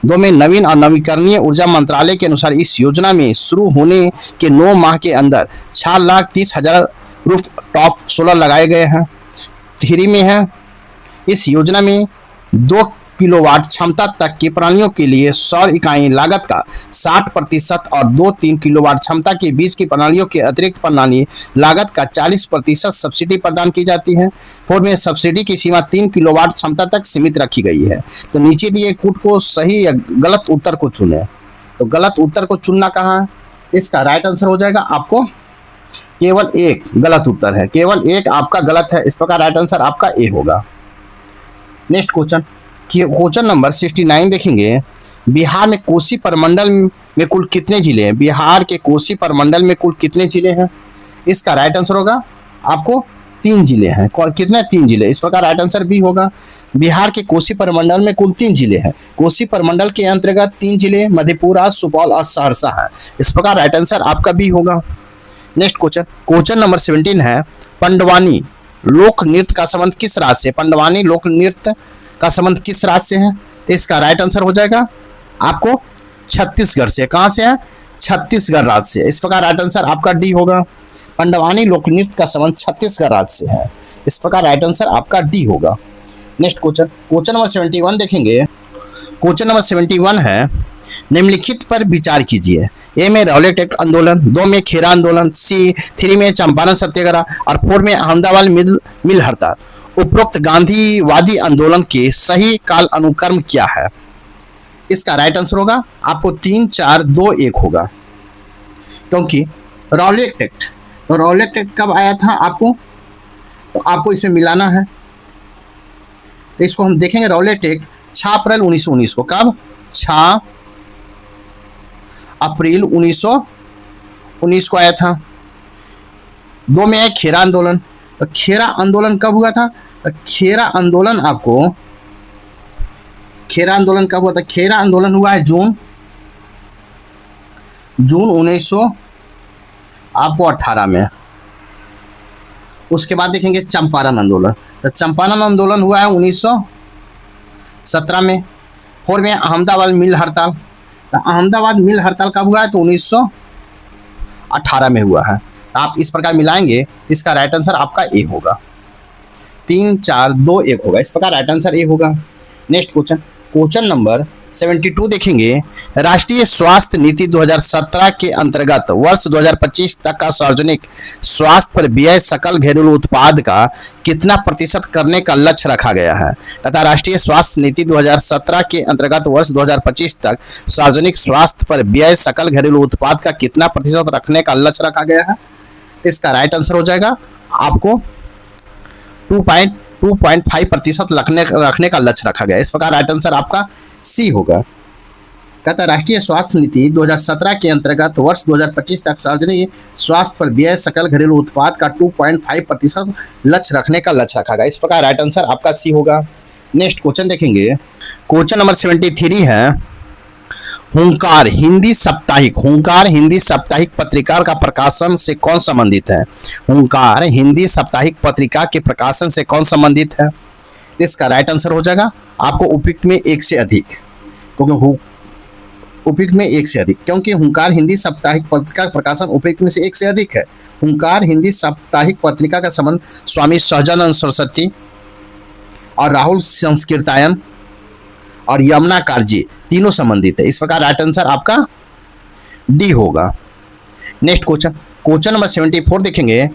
2 में, नवीन और नवीकरणीय ऊर्जा मंत्रालय के अनुसार इस योजना में शुरू होने के 9 माह के अंदर 6,30,000 रूफटॉप सोलर लगाए गए हैं। 3 में है, इस योजना में 2 किलोवाट क्षमता तक की प्रणालियों के लिए सौर इकाई लागत का 60% और 2-3 किलोवाट क्षमता के बीच की प्रणालियों के अतिरिक्त प्रणाली लागत का 40% सब्सिडी प्रदान की जाती है। 4 में, सब्सिडी की सीमा 3 किलोवाट क्षमता तक सीमित रखी गई है। तो नीचे दिए कूट को सही या गलत उत्तर को चुने। तो गलत उत्तर को चुनना कहाँ है? इसका राइट आंसर हो जाएगा आपको केवल एक गलत उत्तर है। केवल एक आपका गलत है। इस प्रकार राइट आंसर आपका ए होगा। नेक्स्ट क्वेश्चन नंबर 69 देखेंगे। बिहार में कोसी प्रमंडल में कुल कितने जिले हैं? बिहार के कोसी प्रमंडल में कुल कितने जिले हैं? इसका राइट आंसर होगा आपको 3 जिले हैं। कितने? 3 जिले। इस प्रकार राइट आंसर बी होगा। बिहार के कोसी प्रमंडल में कुल 3 जिले हैं। कोसी प्रमंडल के अंतर्गत 3 जिले मधेपुरा, सुपौल और सहरसा है। इस प्रकार राइट आंसर आपका बी होगा। नेक्स्ट क्वेश्चन नंबर 17 है, पंडवानी लोक नृत्य का संबंध किस राज्य से? पंडवानी लोक नृत्य का संबंध किस राज्य से है? तो इसका राइट आंसर हो जाएगा आपको छत्तीसगढ़ से। कहां से है? छत्तीसगढ़ राज्य से। इस प्रकार राइट आंसर आपका डी होगा। पंडवानी लोक नृत्य का संबंध छत्तीसगढ़ राज्य से है। इस प्रकार राइट आंसर आपका डी होगा। नेक्स्ट क्वेश्चन नंबर 71 देखेंगे। क्वेश्चन नंबर 71 है, निम्नलिखित पर विचार कीजिए। ए में रॉलेट एक्ट आंदोलन, 2 में खेरा आंदोलन, सी 3 में चंपारण सत्याग्रह और 4 में अहमदाबाद मिल हड़ताल। उपरोक्त गांधीवादी आंदोलन के सही काल अनुक्रम क्या है? इसका राइट आंसर होगा आपको 3, 4, 2, 1 होगा। क्योंकि रॉलेट एक्ट, तो रॉलेट एक्ट कब आया था आपको? तो आपको इसमें मिलाना है। तो इसको हम देखेंगे। रॉलेट एक्ट 6 अप्रैल 1919 को। कब? 6 अप्रैल 1919 को आया था। 2 में है खेरा आंदोलन। तो खेरा आंदोलन कब हुआ था? तो खेरा आंदोलन कब हुआ था? खेरा आंदोलन हुआ है जून 1918 में। उसके बाद देखेंगे चंपारण आंदोलन। तो चंपारण आंदोलन हुआ है 1917 में। 4 में अहमदाबाद मिल हड़ताल। तो अहमदाबाद मिल हड़ताल कब हुआ है? तो 1918 में हुआ है। तो आप इस प्रकार मिलाएंगे, इसका राइट आंसर आपका ए होगा। 3, 4, 2, 1 होगा। इस प्रकार राइट आंसर ए होगा। नेक्स्ट क्वेश्चन नंबर 72 देखेंगे। राष्ट्रीय स्वास्थ्य नीति 2017 के अंतर्गत वर्ष 2025 तक का सार्वजनिक स्वास्थ्य पर व्यय सकल घरेलू उत्पाद का कितना प्रतिशत करने का लक्ष्य रखा गया है? तथा राष्ट्रीय स्वास्थ्य नीति 2017 के अंतर्गत वर्ष 2025 तक सार्वजनिक स्वास्थ्य पर व्यय सकल घरेलू उत्पाद का कितना प्रतिशत रखने का लक्ष्य रखा गया है? इसका राइट आंसर हो जाएगा आपको 2.5% रखने का लक्ष्य रखा गया। इस प्रकार राइट आंसर आपका सी होगा। कहता राष्ट्रीय स्वास्थ्य नीति 2017 के अंतर्गत वर्ष 2025 तक सार्वजनिक स्वास्थ्य पर व्यय सकल घरेलू उत्पाद का 2.5% लक्ष्य रखने का लक्ष्य रखा गया। इस प्रकार राइट आंसर आपका सी होगा। नेक्स्ट क्वेश्चन देखेंगे। क्वेश्चन नंबर 73 है, हुंकार हिंदी साप्ताहिक पत्रिका का प्रकाशन से कौन संबंधित है? हुंकार हिंदी साप्ताहिक पत्रिका के प्रकाशन से कौन संबंधित है? इसका राइट आंसर हो जाएगा आपको उपयुक्त में एक से अधिक। क्योंकि हुंकार हिंदी साप्ताहिक पत्रिका का प्रकाशन उपयुक्त में से एक से अधिक है। हुंकार हिंदी साप्ताहिक पत्रिका का संबंध स्वामी सहजानंद सरस्वती और राहुल संस्कृतायन और यमुना कारजी तीनों संबंधित है। इस प्रकार राइट आंसर आपका डी होगा। नेक्स्ट क्वेश्चन नंबर 74 देखेंगे।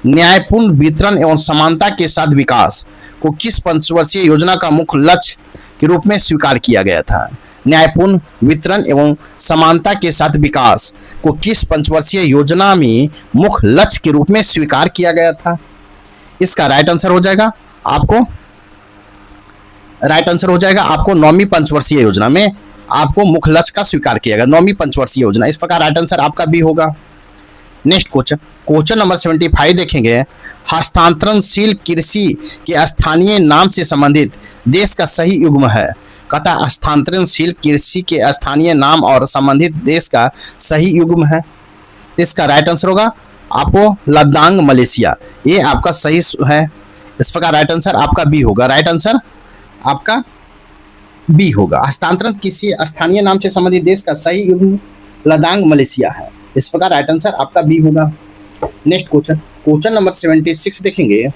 न्यायपूर्ण वितरण एवं समानता के साथ विकास को किस पंचवर्षीय योजना का मुख्य लक्ष्य के रूप में स्वीकार किया गया था? न्यायपूर्ण वितरण एवं समानता के साथ विकास को किस पंचवर्षीय योजना में मुख्य लक्ष्य के रूप में स्वीकार किया गया था? इसका राइट आंसर हो जाएगा आपको 9वीं पंचवर्षीय योजना में आपको मुख्य लक्ष्य का स्वीकार किया गया। 9वीं पंचवर्षीय योजना। इस प्रकार राइट आंसर आपका बी होगा। नेक्स्ट क्वेश्चन नंबर 75 देखेंगे। हस्तांतरणशील कृषि के स्थानीय नाम से संबंधित देश का सही युग्म है? कहता हस्तांतरणशील कृषि के स्थानीय नाम और संबंधित देश का सही युग्म है। इसका राइट आंसर होगा आपको लद्दाख मलेशिया। ये आपका सही है। इस प्रकार राइट आंसर आपका बी होगा। राइट आंसर आपका बी होगा। हस्तांतरण किसी स्थानीय नाम से संबंधित देश का सही युग्म लद्दाख मलेशिया है। इस प्रकार राइट आंसर आपका बी होगा। नेक्स्ट क्वेश्चन नंबर 76 देखेंगे।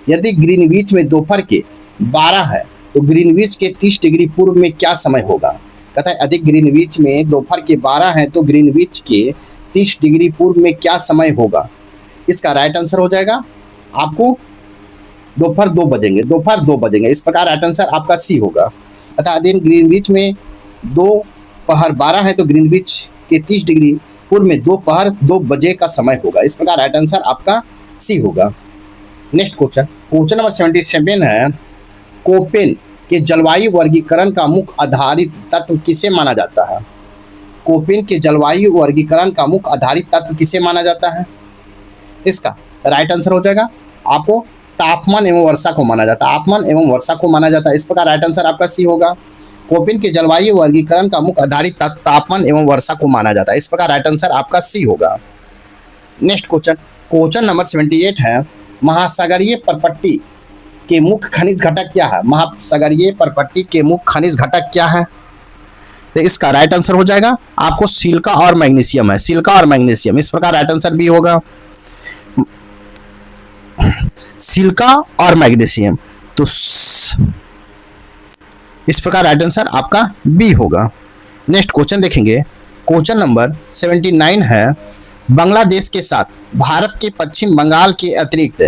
यदि ग्रीनविच में दोपहर के 12 है तो ग्रीनविच के 30 डिग्री पूर्व में क्या समय होगा? कहता है यदि ग्रीनविच में दोपहर के 12 है तो ग्रीनविच के 30 डिग्री पूर्व में क्या समय होगा? इसका राइट आंसर हो जाएगा आपको दोपहर 2 बजेंगे। इस प्रकार राइट आंसर आपका सी होगा। अतः यदि ग्रीनविच में दोपहर 12 है तो ग्रीनविच के 30 डिग्री पूर्व में दोपहर 2 बजे का समय होगा। इस प्रकार राइट आंसर आपका सी होगा। नेक्स्ट क्वेश्चन नंबर 77 है। कोपेन के जलवायु वर्गीकरण का मुख्य आधारित तत्व किसे माना जाता है? कोपेन के जलवायु वर्गीकरण का मुख्य आधारित तत्व किसे माना जाता है? इसका राइट आंसर हो जाएगा आपको तापमान एवं वर्षा को माना जाता है। तापमान एवं वर्षा को माना जाता है, इस प्रकार राइट आंसर आपका सी होगा। कोपेन के जलवायु वर्गीकरण का मुख्य आधारित तत्व तापमान एवं वर्षा को माना जाता है, इस प्रकार राइट आंसर आपका सी होगा। नेक्स्ट क्वेश्चन नंबर 78 है, महासागरीय परपट्टी के मुख्य खनिज घटक क्या है? महासागरीय परपट्टी के मुख्य खनिज घटक क्या है? तो इसका राइट आंसर हो जाएगा आपको सिलिका और मैग्नीशियम है, सिलिका और मैग्नीशियम, इस प्रकार राइट आंसर बी होगा। सिलिका और मैग्नीशियम, तो इस प्रकार राइट आंसर आपका बी होगा। नेक्स्ट क्वेश्चन देखेंगे, क्वेश्चन नंबर 79 है, बांग्लादेश के साथ भारत के पश्चिम बंगाल के अतिरिक्त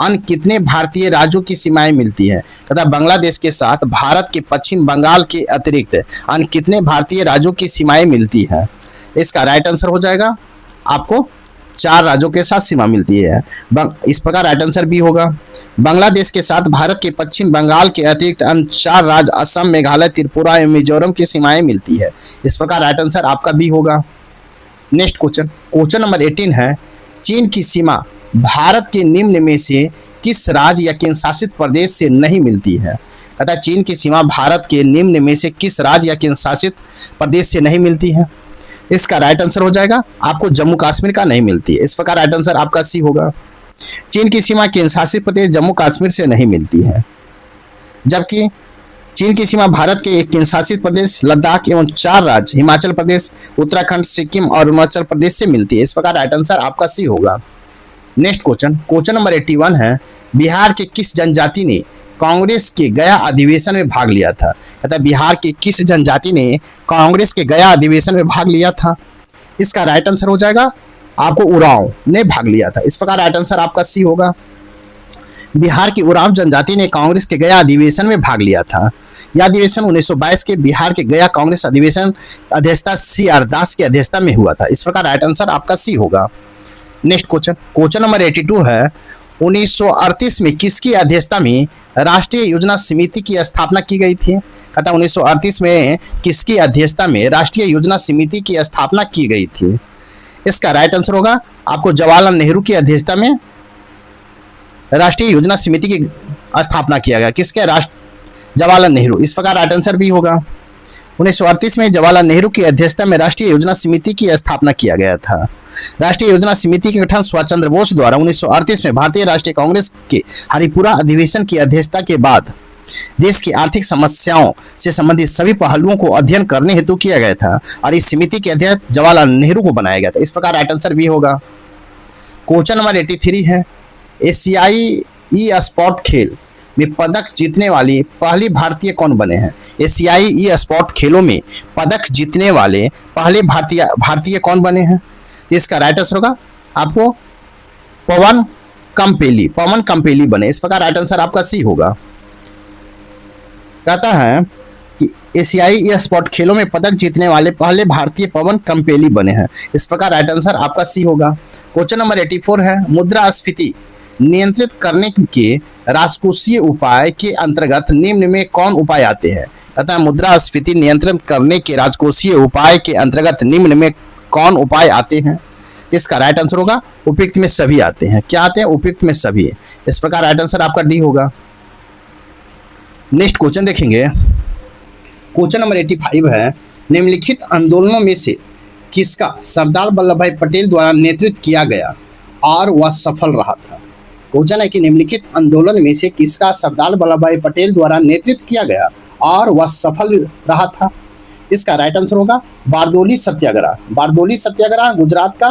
अन्य कितने भारतीय राज्यों की सीमाएं मिलती हैं? तथा बांग्लादेश के साथ भारत के पश्चिम बंगाल के अतिरिक्त अन्य कितने भारतीय राज्यों की सीमाएं मिलती हैं? इसका राइट आंसर हो जाएगा आपको 4 राज्यों के साथ सीमा मिलती है, इस प्रकार राइट आंसर बी होगा। बांग्लादेश के साथ भारत के पश्चिम बंगाल के अतिरिक्त अन्य 4 राज्य असम, मेघालय, त्रिपुरा एवं मिजोरम की सीमाएं मिलती है, इस प्रकार राइट आंसर आपका बी होगा। नेक्स्ट क्वेश्चन नंबर 18 है, चीन की सीमा भारत के निम्न में से किस राज्य या केंद्र शासित प्रदेश से नहीं मिलती है? कहता है चीन की सीमा भारत के निम्न में से किस राज्य या केंद्र शासित प्रदेश से नहीं मिलती है? इसका राइट आंसर हो जाएगा आपको जम्मू कश्मीर का नहीं मिलती है, इस प्रकार राइट आंसर आपका सी होगा। चीन की सीमा केंद्र शासित प्रदेश जम्मू कश्मीर से नहीं मिलती है, जबकि चीन की सीमा भारत के एक केंद्र शासित प्रदेश लद्दाख एवं 4 राज्य हिमाचल प्रदेश, उत्तराखंड, सिक्किम और अरुणाचल प्रदेश से मिलती है, इस प्रकार राइट आंसर आपका सी होगा। नेक्स्ट क्वेश्चन नंबर 81 है, बिहार के किस जनजाति ने कांग्रेस के गया अधिवेशन में भाग लिया था? कहता है बिहार के किस जनजाति ने कांग्रेस के गया अधिवेशन में भाग लिया था? इसका राइट आंसर हो जाएगा आपको उरांव ने भाग लिया था, इस प्रकार राइट आंसर आपका सी होगा। बिहार की उरांव जनजाति ने कांग्रेस के गया अधिवेशन में भाग लिया था। यह अधिवेशन 1922 के बिहार के गया कांग्रेस अधिवेशन अध्यक्षता CR दास की अध्यक्षता में हुआ था, इस प्रकार राइट आंसर आपका सी होगा। नेक्स्ट क्वेश्चन नंबर 82 है, 1938 में किसकी अध्यक्षता में राष्ट्रीय योजना समिति की स्थापना की गई थी? कहता 1938 में किसकी अध्यक्षता में राष्ट्रीय योजना समिति की स्थापना की गई थी? इसका राइट आंसर होगा आपको जवाहरलाल नेहरू की अध्यक्षता में राष्ट्रीय योजना समिति की स्थापना किया गया। किसके? जवाहरलाल नेहरू, इस प्रकार राइट आंसर भी होगा। 1938 में जवाहरलाल नेहरू की अध्यक्षता में राष्ट्रीय योजना समिति की स्थापना किया गया था। राष्ट्रीय योजना समिति के गठन सुभाष चंद्र बोस द्वारा 1938 में भारतीय राष्ट्रीय कांग्रेस के हरिपुरा अधिवेशन की अध्यक्षता के बाद देश की आर्थिक समस्याओं से संबंधित सभी पहलुओं को अध्ययन करने हेतु किया गया था और इस समिति के अध्यक्ष जवाहरलाल नेहरू को बनाया गया था, इस प्रकार राइट आंसर भी होगा। क्वेश्चन नंबर 83 है, एशियाई ई स्पोर्ट खेल में पदक जीतने वाली पहली भारतीय कौन बने हैं? एशियाई ई स्पोर्ट खेलों में पदक जीतने वाले पहले भारतीय कौन बने हैं? इसका राइट आंसर होगा आपको पवन कंपेली बने, इस प्रकार राइट आंसर आपका सी होगा। कहता है कि एशियाई स्पोर्ट खेलों में पदक जीतने वाले पहले भारतीय पवन कंपेली बने हैं, इस प्रकार राइट आंसर आपका सी होगा। क्वेश्चन नंबर 84 है, मुद्रास्फीति नियंत्रित करने के राजकोषीय उपाय के अंतर्गत निम्न में कौन उपाय आते हैं? कहता है मुद्रास्फीति नियंत्रित करने के राजकोषीय उपाय के अंतर्गत निम्न में कौन उपाय आते हैं? इसका राइट आंसर होगा उपयुक्त में सभी आते हैं। क्या आते हैं? उपयुक्त में सभी, इस प्रकार राइट आंसर आपका डी होगा। नेक्स्ट क्वेश्चन देखेंगे, क्वेश्चन नंबर 85 है, निम्नलिखित आंदोलनों में से किसका सरदार वल्लभ भाई पटेल द्वारा नेतृत्व किया गया और वह सफल रहा था? क्वेश्चन है कि निम्नलिखित आंदोलन में से किसका सरदार वल्लभ भाई पटेल द्वारा नेतृत्व किया गया और वह सफल रहा था? इसका राइट आंसर होगा बारदोली सत्याग्रह। बारदोली सत्याग्रह गुजरात का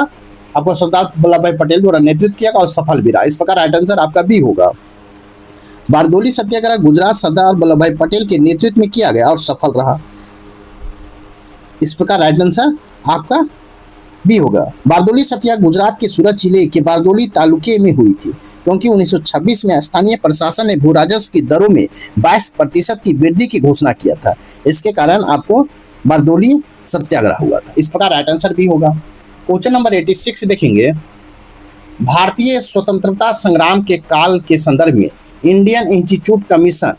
आपको सरदार वल्लभ भाई पटेल द्वारा नेतृत्व किया गया और सफल भी रहा, इस प्रकार राइट आंसर आपका बी होगा। बारदोली सत्याग्रह गुजरात सरदार वल्लभ भाई पटेल के नेतृत्व में किया गया और सफल रहा, इस प्रकार राइट आंसर आपका बी होगा। बारदोली सत्याग्रह गुजरात के सूरत जिले के बारदोली तालुके में हुई थी, क्योंकि 1926 में स्थानीय प्रशासन ने भू राजस्व की दरों में 22% की वृद्धि की घोषणा किया था, इसके कारण आपको बारदोली सत्याग्रह हुआ था, इस प्रकार राइट आंसर भी होगा। क्वेश्चन नंबर 86 देखेंगे, भारतीय स्वतंत्रता संग्राम के काल के संदर्भ में इंडियन इंस्टीट्यूट कमीशन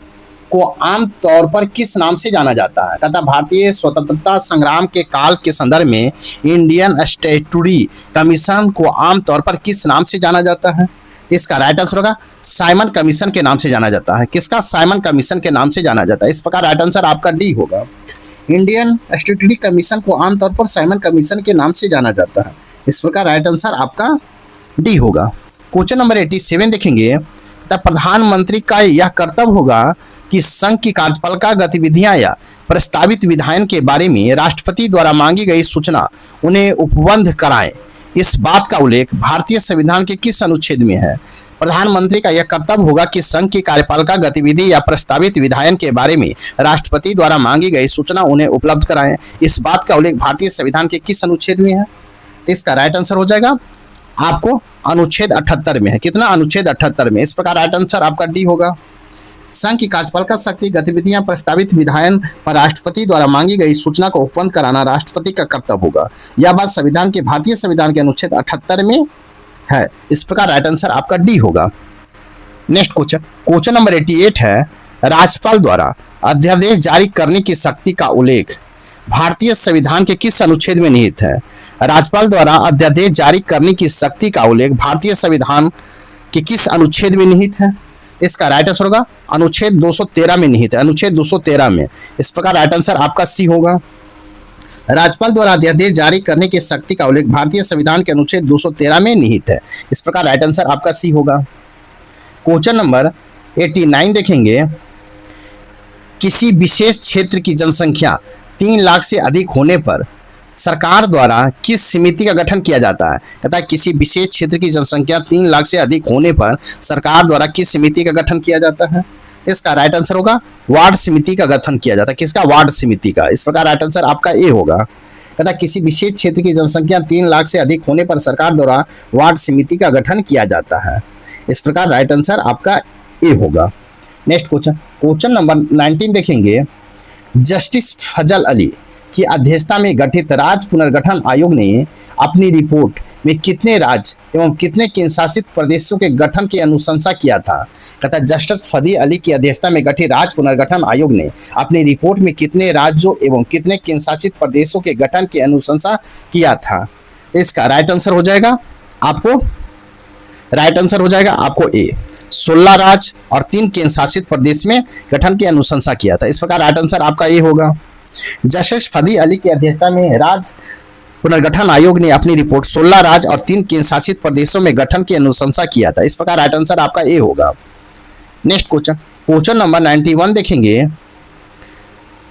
को आम तौर पर किस नाम से जाना जाता है? कहता भारतीय स्वतंत्रता संग्राम के काल के संदर्भ में इंडियन स्टैट्यूटरी कमीशन को आम तौर पर किस नाम से जाना जाता है? इसका राइट आंसर होगा साइमन कमीशन के नाम से जाना जाता है। किसका? साइमन कमीशन के नाम से जाना जाता है। इस प्रकार राइट आंसर आपका डी होगा। इंडियन स्टैट्यूटरी कमीशन को आमतौर पर साइमन कमीशन के नाम से जाना जाता है। इस प्रकार राइट आंसर आपका डी होगा। क्वेश्चन नंबर 87 देखेंगे। प्रधानमंत्री का यह कर्तव्य होगा कि संघ की कार्यपालिका गतिविधियां या प्रस्तावित विधायन के बारे में राष्ट्रपति द्वारा मांगी गई सूचना उन्हें उपबंध कराएं। इस बात का उल्लेख भारतीय संविधान के किस अनुच्छेद में है? प्रधानमंत्री का यह कर्तव्य होगा कि संघ की कार्यपालिका गतिविधि या प्रस्तावित विधायन के बारे में राष्ट्रपति द्वारा मांगी गई सूचना उन्हें उपलब्ध कराएं। इस बात का उल्लेख भारतीय संविधान के किस अनुच्छेद में है? इसका राइट आंसर हो जाएगा आपको अनुच्छेद 78 में है। कितना? अनुच्छेद 78 में। इस प्रकार राइट आंसर आपका डी होगा। संघ की कार्यपालिका शक्ति गतिविधियां प्रस्तावित विधायन पर राष्ट्रपति द्वारा मांगी गई सूचना को उपबंध कराना राष्ट्रपति का कर्तव्य होगा। यह बात संविधान के भारतीय संविधान के अनुच्छेद 78 में है। इस प्रकार राइट आंसर आपका डी होगा। नेक्स्ट क्वेश्चन नंबर 88 है। राज्यपाल द्वारा अध्यादेश जारी करने की शक्ति का उल्लेख भारतीय संविधान के किस अनुच्छेद में निहित है? राज्यपाल द्वारा अध्यादेश जारी करने की शक्ति का उल्लेख भारतीय संविधान के किस अनुच्छेद में निहित है? इसका राइट आंसर होगा अनुच्छेद 213 में निहित है। अनुच्छेद 213 में। इस प्रकार राइट आंसर आपका सी होगा। राज्यपाल द्वारा अध्यादेश जारी करने की शक्ति का उल्लेख भारतीय संविधान के अनुच्छेद 213 में निहित है। इस प्रकार राइट आंसर आपका सी होगा। क्वेश्चन नंबर 89 देखेंगे। किसी विशेष क्षेत्र की जनसंख्या 3 लाख से अधिक होने पर सरकार द्वारा किस समिति का गठन किया जाता है? कहता है किसी विशेष क्षेत्र की जनसंख्या 3 लाख से अधिक होने पर सरकार द्वारा किस समिति का गठन किया जाता है? इसका राइट आंसर होगा वार्ड समिति का गठन किया जाता है। किसका? वार्ड समिति का। इस प्रकार राइट आंसर आपका ए होगा। कहता है किसी विशेष क्षेत्र की जनसंख्या 3 लाख से अधिक होने पर सरकार द्वारा वार्ड समिति का गठन किया जाता है। इस प्रकार राइट आंसर आपका ए होगा। नेक्स्ट क्वेश्चन नंबर 19 देखेंगे। जस्टिस फजल अली की अध्यक्षता में गठित राज्य पुनर्गठन आयोग ने अपनी रिपोर्ट में कितने राज्य एवं कितने केंद्र शासित प्रदेशों के गठन की अनुशंसा किया था? कहता है जस्टिस फजल अली की अध्यक्षता में गठित राज्य पुनर्गठन आयोग ने अपनी रिपोर्ट में कितने राज्यों एवं कितने केंद्र शासित प्रदेशों के गठन की अनुशंसा किया था? इसका राइट आंसर हो जाएगा आपको ए। 16 राज्य और 3 केंद्र शासित प्रदेश में गठन की अनुशंसा किया था। इस प्रकार राइट आंसर आपका ए होगा। जस्टिस फजल अली की अध्यक्षता में राज्य पुनर्गठन आयोग ने अपनी रिपोर्ट 16 राज्य और 3 केंद्र शासित प्रदेशों में गठन की अनुशंसा किया था। इस प्रकार राइट आंसर आपका ए होगा। नेक्स्ट क्वेश्चन नंबर 91 देखेंगे।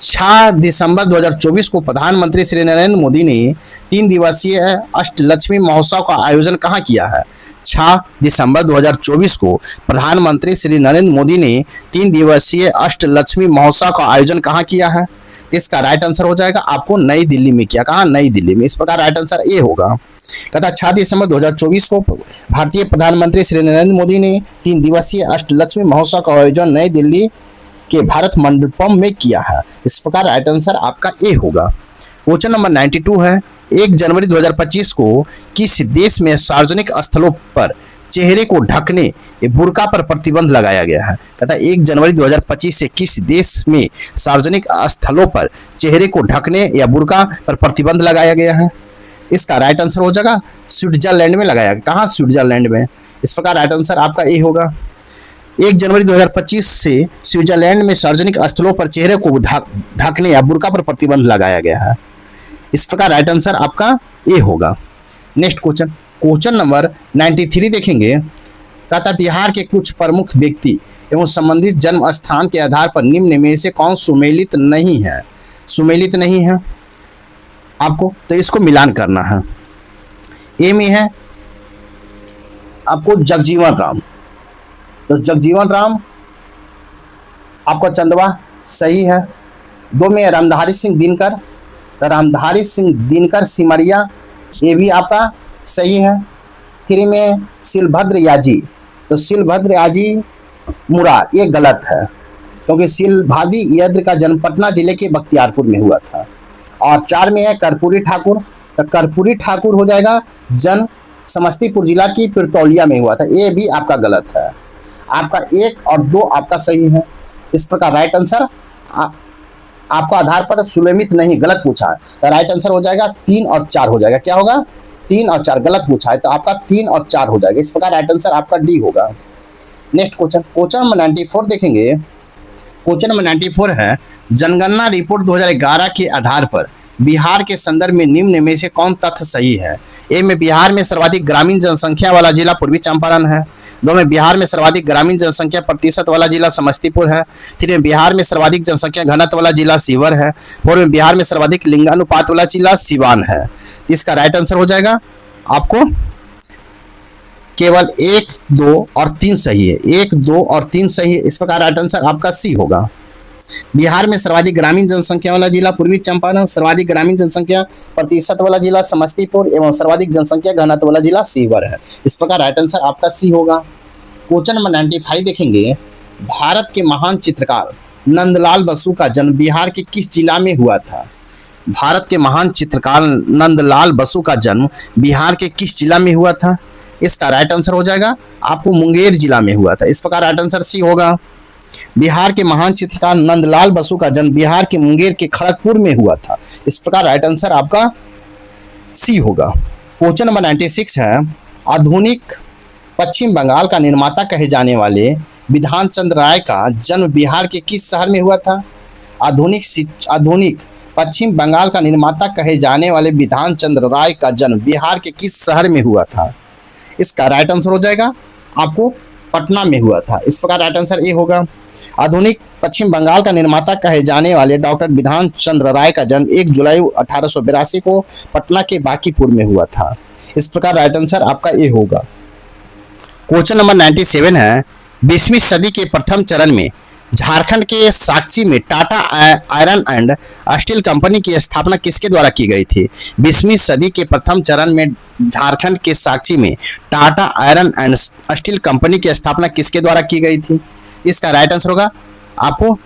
6 दिसंबर 2024 को प्रधानमंत्री श्री नरेंद्र मोदी ने 3 दिवसीय अष्टलक्ष्मी महोत्सव का आयोजन कहाँ किया है? 6 दिसंबर 2024 को प्रधानमंत्री श्री नरेंद्र मोदी ने 3 दिवसीय अष्टलक्ष्मी महोत्सव का आयोजन कहाँ किया है? इसका राइट आंसर हो जाएगा आपको नई दिल्ली में किया। कहाँ? नई दिल्ली में। इस प्रकार राइट आंसर ए होगा। कहता 6 दिसंबर 2024 को भारतीय प्रधानमंत्री श्री नरेंद्र मोदी ने 3 दिवसीय अष्टलक्ष्मी महोत्सव का आयोजन नई दिल्ली के भारत मंडपम में किया है। इस प्रकार राइट आंसर आपका ए होगा। क्वेश्चन नंबर 92 है। 1 जनवरी 2025 को किस देश में सार्वजनिक स्थलों पर चेहरे को ढकने या बुर्का पर प्रतिबंध लगाया गया है? कहता है 1 जनवरी 2025 से किस देश में सार्वजनिक स्थलों पर चेहरे को ढकने या बुर्का पर प्रतिबंध लगाया गया है? इसका राइट आंसर हो जाएगा स्विट्जरलैंड में लगाया गया। कहाँ? स्विट्जरलैंड में। इस प्रकार राइट आंसर आपका ए होगा। 1 जनवरी 2025 से स्विट्जरलैंड में सार्वजनिक स्थलों पर चेहरे को ढकने या बुर्का पर प्रतिबंध लगाया गया है। इस प्रकार राइट आंसर आपका ए होगा। नेक्स्ट क्वेश्चन नंबर 93 देखेंगे। कहता बिहार के कुछ प्रमुख व्यक्ति एवं संबंधित जन्म स्थान के आधार पर निम्न में से कौन सुमेलित नहीं है आपको, तो इसको मिलान करना है। ए में है आपको जगजीवन राम, तो जगजीवन राम आपका चंदवा सही है। 2 में रामधारी सिंह दिनकर, तो रामधारी सिंह दिनकर सिमरिया, ये भी आपका सही है। 3 में शिलभद्र याजी, तो शिलभद्र याजी मुरार, ये गलत है क्योंकि शिलभादी यद्र का जन्म पटना जिले के बख्तियारपुर में हुआ था। और 4 में है कर्पूरी ठाकुर, तो कर्पूरी ठाकुर हो जाएगा जन्म समस्तीपुर जिला की पिरतौलिया में हुआ था। ये भी आपका गलत है। आपका 1 और 2 आपका सही है। इस प्रकार राइट आंसर आपका आधार पर सुलेमित नहीं, गलत पूछा है, तो राइट आंसर हो जाएगा 3 और 4 हो जाएगा। क्या होगा? 3 और 4, गलत पूछा है तो आपका 3 और 4 हो जाएगा। इस प्रकार राइट आंसर आपका डी होगा। नेक्स्ट क्वेश्चन, क्वेश्चन नंबर 94 देखेंगे। क्वेश्चन नंबर 94 है, जनगणना रिपोर्ट 2011 के आधार पर बिहार के संदर्भ में निम्न में से कौन तथ्य सही है? ए में बिहार में सर्वाधिक ग्रामीण जनसंख्या वाला जिला पूर्वी चंपारण है। 2 में बिहार में सर्वाधिक ग्रामीण जनसंख्या प्रतिशत वाला जिला समस्तीपुर है। 3 में बिहार में सर्वाधिक जनसंख्या घनत्व वाला जिला सीवर है। 4 में बिहार में सर्वाधिक लिंगानुपात वाला जिला सीवान है। इसका राइट आंसर हो जाएगा आपको केवल 1, 2 और 3 सही है। 1, 2 और 3 सही है। इस प्रकार राइट आंसर आपका सी होगा। बिहार में सर्वाधिक ग्रामीण जनसंख्या वाला जिला पूर्वी चंपारण, सर्वाधिक ग्रामीण जनसंख्या प्रतिशत वाला जिला समस्तीपुर एवं सर्वाधिक जनसंख्या घनत्व वाला जिला सीवर है। इस प्रकार राइट आंसर आपका सी होगा। क्वेश्चन नंबर 95 देखेंगे। भारत के महान चित्रकार नंदलाल बसु का जन्म बिहार के किस जिला में हुआ था? भारत के महान चित्रकार नंदलाल बसु का जन्म बिहार के किस जिला में हुआ था? इसका राइट आंसर हो जाएगा आपको मुंगेर जिला में हुआ था। इस प्रकार राइट आंसर सी होगा। बिहार के महान चित्रकार नंदलाल बसु का जन्म बिहार के मुंगेर के खड़गपुर में हुआ था। इस प्रकार राइट आंसर आपका सी होगा। क्वेश्चन नंबर 96 है, आधुनिक पश्चिम बंगाल का निर्माता कहे जाने वाले विधान चंद्र राय का जन्म बिहार के किस शहर में हुआ था? आधुनिक पश्चिम बंगाल का निर्माता कहे जाने वाले विधान चंद्र राय का जन्म बिहार के किस शहर में हुआ था? इसका राइट आंसर हो जाएगा आपको पटना में हुआ था। इस प्रकार राइट आंसर ए होगा। आधुनिक पश्चिम बंगाल का निर्माता कहे जाने वाले डॉक्टर विधान चंद्र राय का जन्म 1 जुलाई 1882 को पटना के बांकीपुर में हुआ था। इस प्रकार राइट आंसर आपका ए होगा। क्वेश्चन नंबर 97 है, 20वीं सदी के प्रथम चरण में झारखंड के साक्ची में Tata iron and steel company की स्थापना किसके द्वारा की गई थी? 20वीं सदी के प्रथम चरण में झारखंड के साक्ची में Tata iron and steel company की स्थापना किसके द्वारा की गई थी? इसका राइट आंसर होगा आपको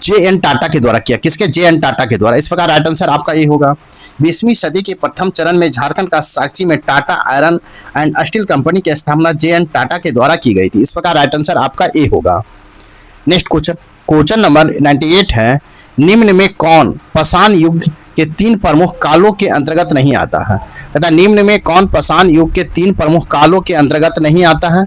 जे.एन. टाटा के द्वारा किया। किसके? जे.एन. टाटा के द्वारा। इस प्रकार राइट आंसर आपका ए होगा। 20वीं सदी के प्रथम चरण में झारखंड का साक्ची में Tata iron and steel company की स्थापना जे.एन. टाटा के द्वारा की गई थी। इस प्रकार राइट आंसर आपका ए होगा। नेक्स्ट क्वेश्चन, क्वेश्चन नंबर 98 है, निम्न में कौन पाषाण युग के 3 प्रमुख कालों के अंतर्गत नहीं आता है? तथा निम्न में कौन पाषाण युग के 3 प्रमुख कालों के अंतर्गत नहीं आता है?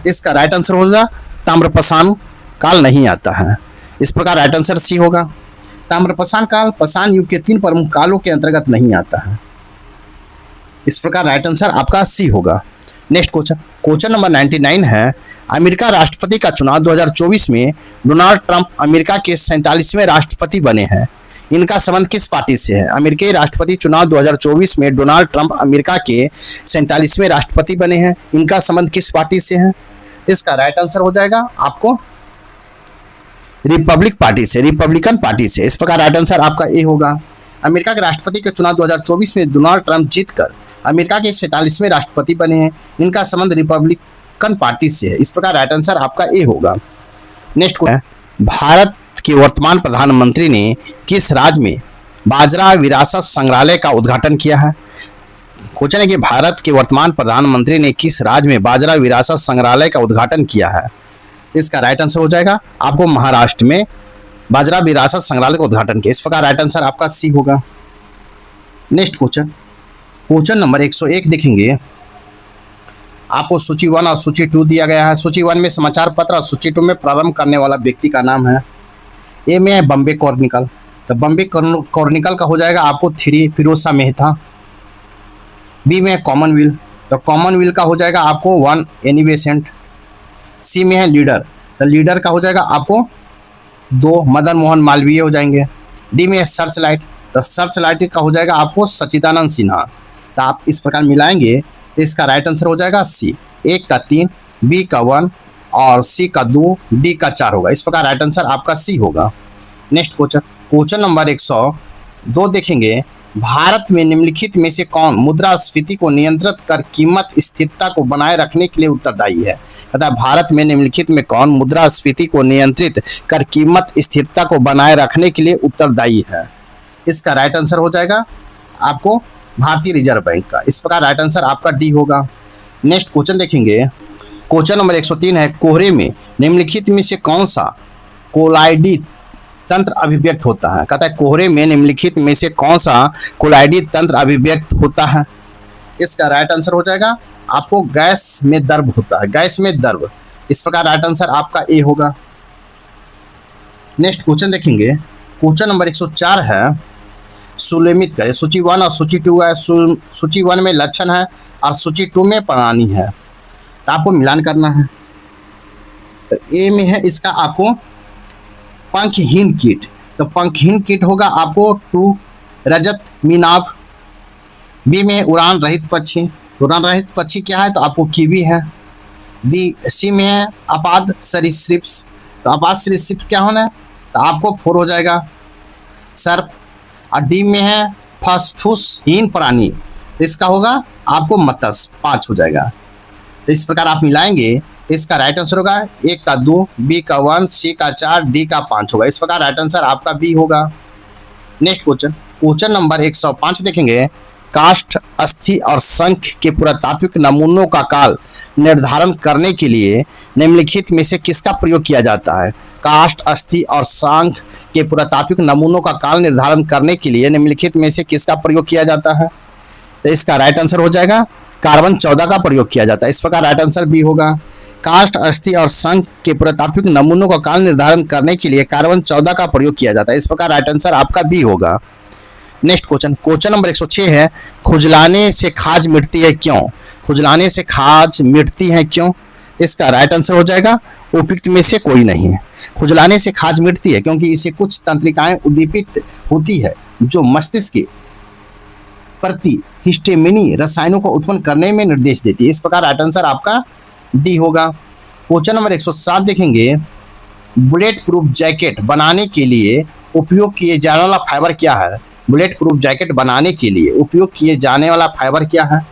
इसका राइट आंसर होगा ताम्रपाषाण काल नहीं आता है। इस प्रकार राइट आंसर सी होगा। ताम्रपाषाण काल पाषाण युग के 3 प्रमुख कालों के अंतर्गत नहीं आता है। इस प्रकार राइट आंसर आपका सी होगा। नेक्स्ट क्वेश्चन, क्वेश्चन नंबर 99 है, अमेरिका राष्ट्रपति का चुनाव 2024 में डोनाल्ड ट्रंप अमेरिका के 47वें राष्ट्रपति बने हैं। इनका संबंध किस पार्टी से है? अमेरिकी राष्ट्रपति चुनाव 2024 में डोनाल्ड ट्रंप अमेरिका के 47वें राष्ट्रपति बने हैं। इनका संबंध किस पार्टी से है? इसका राइट आंसर हो जाएगा आपको रिपब्लिक पार्टी से, रिपब्लिकन पार्टी से। इस प्रकार राइट आंसर आपका ए होगा। अमेरिका के राष्ट्रपति के चुनाव 2024 में डोनाल्ड ट्रंप जीतकर अमेरिका के 47वें राष्ट्रपति बने हैं। इनका संबंध रिपब्लिकन पार्टी से है। इस प्रकार राइट आंसर आपका ए होगा। नेक्स्ट क्वेश्चन, भारत के वर्तमान प्रधानमंत्री ने किस राज्य में बाजरा विरासत संग्रहालय का उद्घाटन किया है? क्वेश्चन है कि भारत के वर्तमान प्रधानमंत्री ने किस राज्य में बाजरा विरासत संग्रहालय का उद्घाटन किया है? इसका राइट आंसर हो जाएगा आपको महाराष्ट्र में बाजरा विरासत संग्रहालय का उद्घाटन किया। इस प्रकार राइट आंसर आपका सी होगा। नेक्स्ट क्वेश्चन, क्वेश्चन नंबर 101 देखेंगे। आपको सूची 1 और सूची 2 दिया गया है। सूची 1 में समाचार पत्र और सूची 2 में प्रारंभ करने वाला व्यक्ति का नाम है। ए में है बॉम्बे क्रॉनिकल, तो बॉम्बे क्रॉनिकल का हो जाएगा आपको 3 फिरोज शाह मेहता। बी में है कॉमनवेल्थ, तो कॉमनवेल्थ का हो जाएगा आपको 1 एनी बेसेंट। सी में है लीडर, तो लीडर का हो जाएगा आपको 2 मदन मोहन मालवीय हो जाएंगे। डी में है सर्च लाइट, तो सर्च लाइट का हो जाएगा आपको सच्चिदानंद सिन्हा। तो आप इस प्रकार मिलाएंगे तो इसका राइट आंसर हो जाएगा सी। 1 का 3, बी का 1 और सी का 2, डी का 4 होगा। इस प्रकार राइट आंसर आपका सी होगा। नेक्स्ट क्वेश्चन, क्वेश्चन नंबर 102 देखेंगे। भारत में निम्नलिखित में से कौन मुद्रास्फीति को नियंत्रित कर कीमत स्थिरता को बनाए रखने के लिए उत्तरदायी है? तथा भारत में निम्नलिखित में कौन मुद्रास्फीति को नियंत्रित कर कीमत स्थिरता को बनाए रखने के लिए उत्तरदायी है? इसका राइट आंसर हो जाएगा आपको भारतीय रिजर्व बैंक का। इस प्रकार राइट आंसर आपका डी होगा। नेक्स्ट क्वेश्चन देखेंगे। क्वेश्चन नंबर 103 है, कोहरे में निम्नलिखित में से कौन सा कोलाइडी तंत्र अभिव्यक्त होता है? कहता है कोहरे में निम्नलिखित में से कौन सा कोलाइडी तंत्र अभिव्यक्त होता है? इसका राइट आंसर हो जाएगा आपको गैस में द्रव होता है, गैस में द्रव। इस प्रकार राइट आंसर आपका ए होगा। नेक्स्ट क्वेश्चन देखेंगे, क्वेश्चन नंबर 104 है, सुलेमित करें। सूची 1 और सूची 2 है। सूची 1 में लक्षण है और सूची 2 में प्रणाली है, तो आपको मिलान करना है। तो ए में है इसका आपको पंखहीन कीट, तो पंखहीन कीट होगा आपको 2 रजत मीनाव। बी में उड़ान रहित पक्षी, उड़ान रहित पक्षी क्या है? तो आपको कीवी है। डी सी में है अपाद सरीसृप, तो अपाद सरीसृप क्या होना है? तो आपको 4 हो जाएगा सर्प। और डी में है फसफुसहीन प्राणी, इसका होगा आपको मत्स्य, 5 हो जाएगा। तो इस प्रकार आप मिलाएंगे, इसका राइट आंसर होगा ए का 2, बी का 1, सी का 4, डी का 5 होगा। इस प्रकार राइट आंसर आपका बी होगा। नेक्स्ट क्वेश्चन, क्वेश्चन नंबर 105 देखेंगे, काष्ठ, अस्थि और शंख के पुरातात्विक नमूनों का काल निर्धारण करने के लिए निम्नलिखित में से किसका प्रयोग किया जाता है? काष्ठ, अस्थि और शंख के पुरातात्विक नमूनों का काल निर्धारण करने के लिए निम्नलिखित में से किसका प्रयोग किया जाता है? तो इसका राइट आंसर हो जाएगा कार्बन 14 का प्रयोग किया जाता है। इस प्रकार राइट आंसर बी होगा। काष्ठ, अस्थि और शंख के पुरातात्विक नमूनों का काल निर्धारण करने के लिए कार्बन 14 का प्रयोग किया जाता है। इस प्रकार राइट आंसर आपका बी होगा। नेक्स्ट क्वेश्चन, क्वेश्चन नंबर 106 है, खुजलाने से खाज मिटती है क्यों? खुजलाने से खाज मिटती है क्यों? इसका राइट आंसर हो जाएगा उपयुक्त में से कोई नहीं है। खुजलाने से खाज मिटती है क्योंकि इसे कुछ तंत्रिकाएं उद्दीपित होती है जो मस्तिष्क के प्रति हिस्टामिनी रसायनों को उत्पन्न करने में निर्देश देती है। इस प्रकार राइट आंसर आपका डी होगा। क्वेश्चन नंबर 107 देखेंगे, बुलेट प्रूफ जैकेट बनाने के लिए उपयोग किए जाने वाला फाइबर क्या है? बुलेट प्रूफ जैकेट बनाने के लिए उपयोग किए जाने वाला फाइबर क्या है?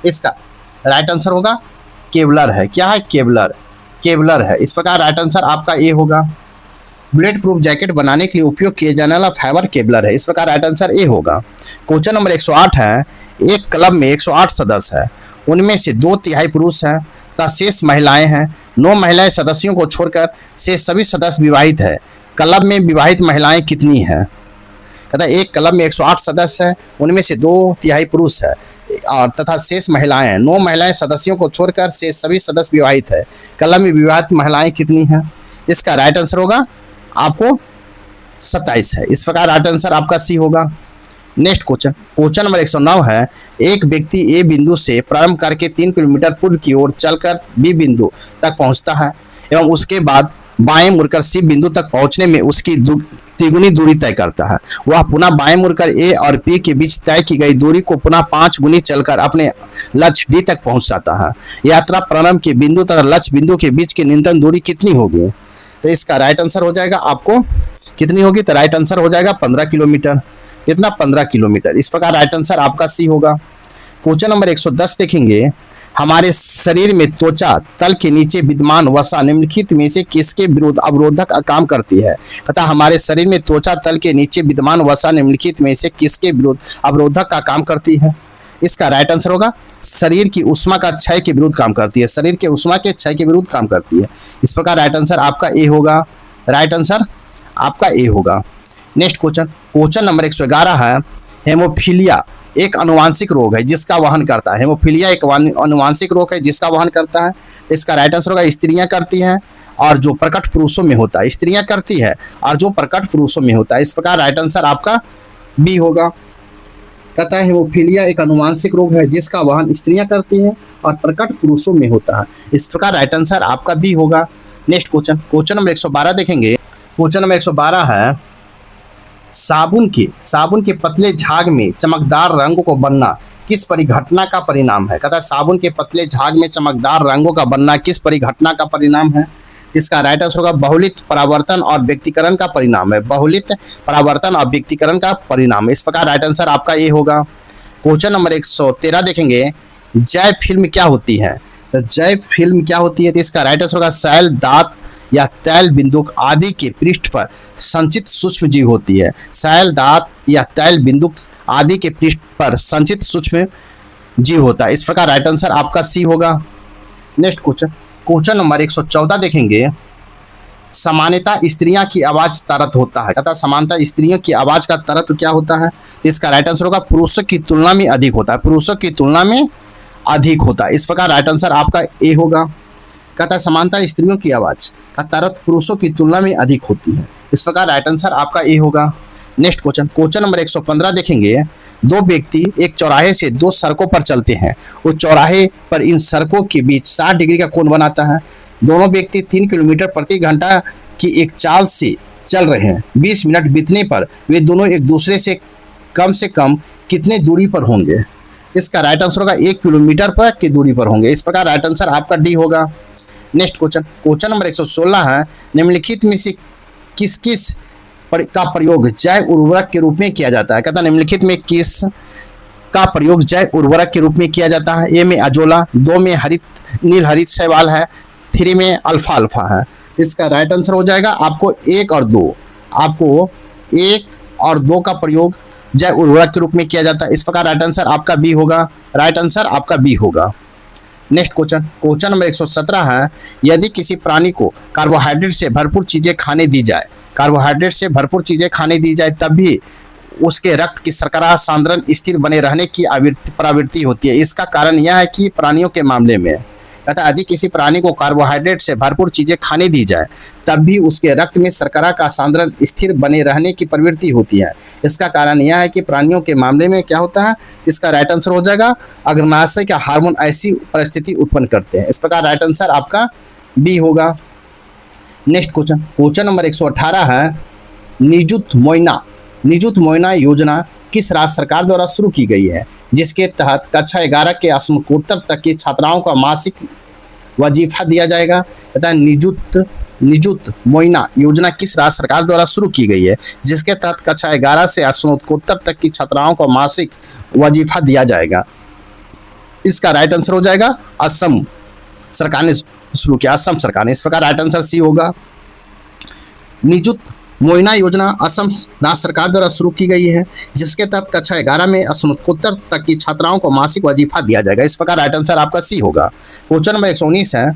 इसका राइट आंसर होगा केवलर है। क्या है? केवलर, केवलर है। इस प्रकार राइट आंसर आपका ए होगा। बुलेट प्रूफ जैकेट बनाने के लिए उपयोग किए जाने वाला फाइबर केवलर है। इस प्रकार राइट आंसर ए होगा। क्वेश्चन नंबर 108 है, एक क्लब में 108 सदस्य है, उनमें से 2/3 पुरुष हैं तथा शेष महिलाएं हैं। 9 महिलाएं सदस्यों को छोड़कर शेष सभी सदस्य विवाहित है। क्लब में विवाहित महिलाएं कितनी हैं? कहता है एक क्लब में 108 सदस्य हैं, उनमें से 2/3 पुरुष है और तथा शेष महिलाएं हैं। 9 महिलाएं सदस्यों को छोड़कर शेष सभी सदस्य विवाहित है। क्लब में विवाहित महिलाएं कितनी हैं? इसका राइट आंसर होगा आपको 27 है। इस प्रकार राइट आंसर आपका सी होगा। नेक्स्ट क्वेश्चन, क्वेश्चन नंबर 109 है, एक व्यक्ति ए बिंदु से प्रारंभ करके 3 किलोमीटर पूर्व की ओर चलकर बी बिंदु तक पहुंचता है एवं उसके बाद बाएं मुड़कर सी बिंदु तक पहुंचने में उसकी तिगुनी दूरी तय करता है। वह पुनः बाएं मुड़कर ए और पी के बीच तय की गई दूरी को पुनः 5 गुनी चलकर अपने लक्ष्य डी तक पहुंच जाता है। यात्रा प्रारंभ के बिंदु तथा लक्ष्य बिंदु के बीच की न्यूनतम दूरी कितनी होगी? तो इसका राइट आंसर हो जाएगा आपको कितनी होगी? तो राइट आंसर हो जाएगा 15 किलोमीटर। कितना? 15 किलोमीटर। इस प्रकार राइट आंसर आपका सी होगा। क्वेश्चन नंबर 110 देखेंगे, हमारे शरीर में त्वचा तल के नीचे विद्यमान वसा निम्नलिखित में से किसके विरुद्ध अवरोधक का काम करती है? तथा हमारे शरीर में त्वचा तल के नीचे विद्यमान वसा निम्नलिखित में से किसके विरुद्ध अवरोधक का काम करती है? इसका राइट आंसर होगा शरीर की उष्मा का क्षय के विरुद्ध काम करती है। शरीर के उष्मा के क्षय के विरुद्ध काम करती है। इस प्रकार राइट आंसर आपका ए होगा। राइट आंसर आपका ए होगा। नेक्स्ट क्वेश्चन, क्वेश्चन नंबर 111 है, हेमोफीलिया एक अनुवांशिक रोग है जिसका वहन करता है। हेमोफीलिया एक अनुवांशिक रोग है जिसका वहन करता है। इसका राइट आंसर होगा स्त्रियां करती हैं और जो प्रकट पुरुषों में होता है। स्त्रियां करती है और जो प्रकट पुरुषों में होता है। इस प्रकार राइट आंसर आपका बी होगा। कहता है हेमोफीलिया एक अनुवांशिक रोग है जिसका वहन स्त्रियां करती हैं और प्रकट पुरुषों में होता है। इस प्रकार राइट आंसर आपका बी होगा। नेक्स्ट क्वेश्चन, क्वेश्चन नंबर 112 देखेंगे। क्वेश्चन नंबर 112 है, साबुन के पतले झाग में चमकदार रंगों को बनना किस परिघटना का परिणाम है? कहता है साबुन के पतले झाग में चमकदार रंगों का बनना किस परिघटना का परिणाम है? इसका राइट आंसर होगा बहुलित परावर्तन और व्यक्तिकरण का परिणाम है। बहुलित परावर्तन और व्यक्तिकरण का परिणाम है। इस प्रकार राइट आंसर आपका ये होगा। क्वेश्चन नंबर 113 देखेंगे, जैव फिल्म क्या होती है? तो जैव फिल्म क्या होती है? तो इसका राइट आंसर होगा शैल, दांत या तैल बिंदुक आदि के पृष्ठ पर संचित सूक्ष्म जीव होती है। शैल, दांत या तैल बिंदुक आदि के पृष्ठ पर संचित सूक्ष्म जीव होता है। इस प्रकार राइट आंसर आपका सी होगा। नेक्स्ट क्वेश्चन, क्वेश्चन नंबर 114 देखेंगे, सामान्यतः स्त्रियां की आवाज तरत होता है, कहता है सामान्यतः स्त्रियों की आवाज का तरत क्या होता है। इसका राइट आंसर होगा पुरुषों की तुलना में अधिक होता है, पुरुषों की तुलना में अधिक होता है। इस प्रकार राइट आंसर आपका ए होगा। कहता है सामान्यतः स्त्रियों की आवाज का तरत पुरुषों की तुलना में अधिक होती है। इस प्रकार राइट आंसर आपका ए होगा। नेक्स्ट क्वेश्चन, क्वेश्चन नंबर 115 देखेंगे। दो व्यक्ति एक चौराहे से दो सड़कों पर चलते हैं, उस चौराहे पर इन सड़कों के बीच 60 डिग्री का कोण बनाता है। दोनों व्यक्ति 3 किलोमीटर प्रति घंटा की एक चाल से चल रहे हैं। 20 मिनट बीतने पर वे दोनों एक दूसरे से कम कितने दूरी पर होंगे। इसका राइट आंसर होगा 1 किलोमीटर पर की दूरी पर होंगे। इस प्रकार राइट आंसर आपका डी होगा। नेक्स्ट क्वेश्चन, क्वेश्चन नंबर 116 है। निम्नलिखित में से किस किस का प्रयोग जैव उर्वरक के रूप में किया जाता है। कहता है निम्नलिखित में किस का प्रयोग जैव उर्वरक के रूप में किया जाता है। ए में अजोला, 2 में नील हरित शैवाल है, 3 में अल्फा अल्फा है। इसका राइट आंसर हो जाएगा आपको 1 और 2, आपको 1 और 2 का प्रयोग जैव उर्वरक के रूप में किया जाता है। इस प्रकार राइट आंसर आपका बी होगा। राइट आंसर आपका बी होगा। नेक्स्ट क्वेश्चन, क्वेश्चन नंबर 117 है। यदि किसी प्राणी को कार्बोहाइड्रेट से भरपूर चीजें खाने दी जाए, कार्बोहाइड्रेट से भरपूर चीजें खाने दी जाए तब भी उसके रक्त की शर्करा सांद्रण स्थिर बने रहने की प्रवृत्ति होती है। इसका कारण यह है कि प्राणियों के मामले में कहता है यदि किसी प्राणी को कार्बोहाइड्रेट से भरपूर चीजें खाने दी जाए तब भी उसके रक्त में शर्करा का सांद्रण स्थिर बने रहने की प्रवृत्ति होती है। इसका कारण यह है कि प्राणियों के मामले में क्या होता है। इसका राइट आंसर हो जाएगा अग्रनाशय का हार्मोन ऐसी परिस्थिति उत्पन्न करते हैं। इस प्रकार राइट आंसर आपका बी होगा। नेक्स्ट क्वेश्चन, क्वेश्चन नंबर 118 है। निजुत मोइना योजना किस राज्य सरकार द्वारा शुरू की गई है, जिसके तहत कक्षा 11 के स्नातकोत्तर तक की छात्राओं का मासिक वजीफा दिया जाएगा। कहता है निजुत मोइना योजना किस राज्य सरकार द्वारा शुरू की गई है, जिसके तहत कक्षा 11 से स्नातकोत्तर तक की छात्राओं को मासिक वजीफा दिया जाएगा। इसका राइट आंसर हो जाएगा असम सरकार ने शुरू किया, असम सरकार ने। इस प्रकार राइट आंसर सी होगा। निजुत मोइना योजना असम राज्य सरकार द्वारा शुरू की गई है, जिसके तहत कक्षा 11 में स्नातकोत्तर तक की छात्राओं को मासिक वजीफा दिया जाएगा। इस प्रकार राइट आंसर आपका सी होगा। क्वेश्चन नंबर 119 है।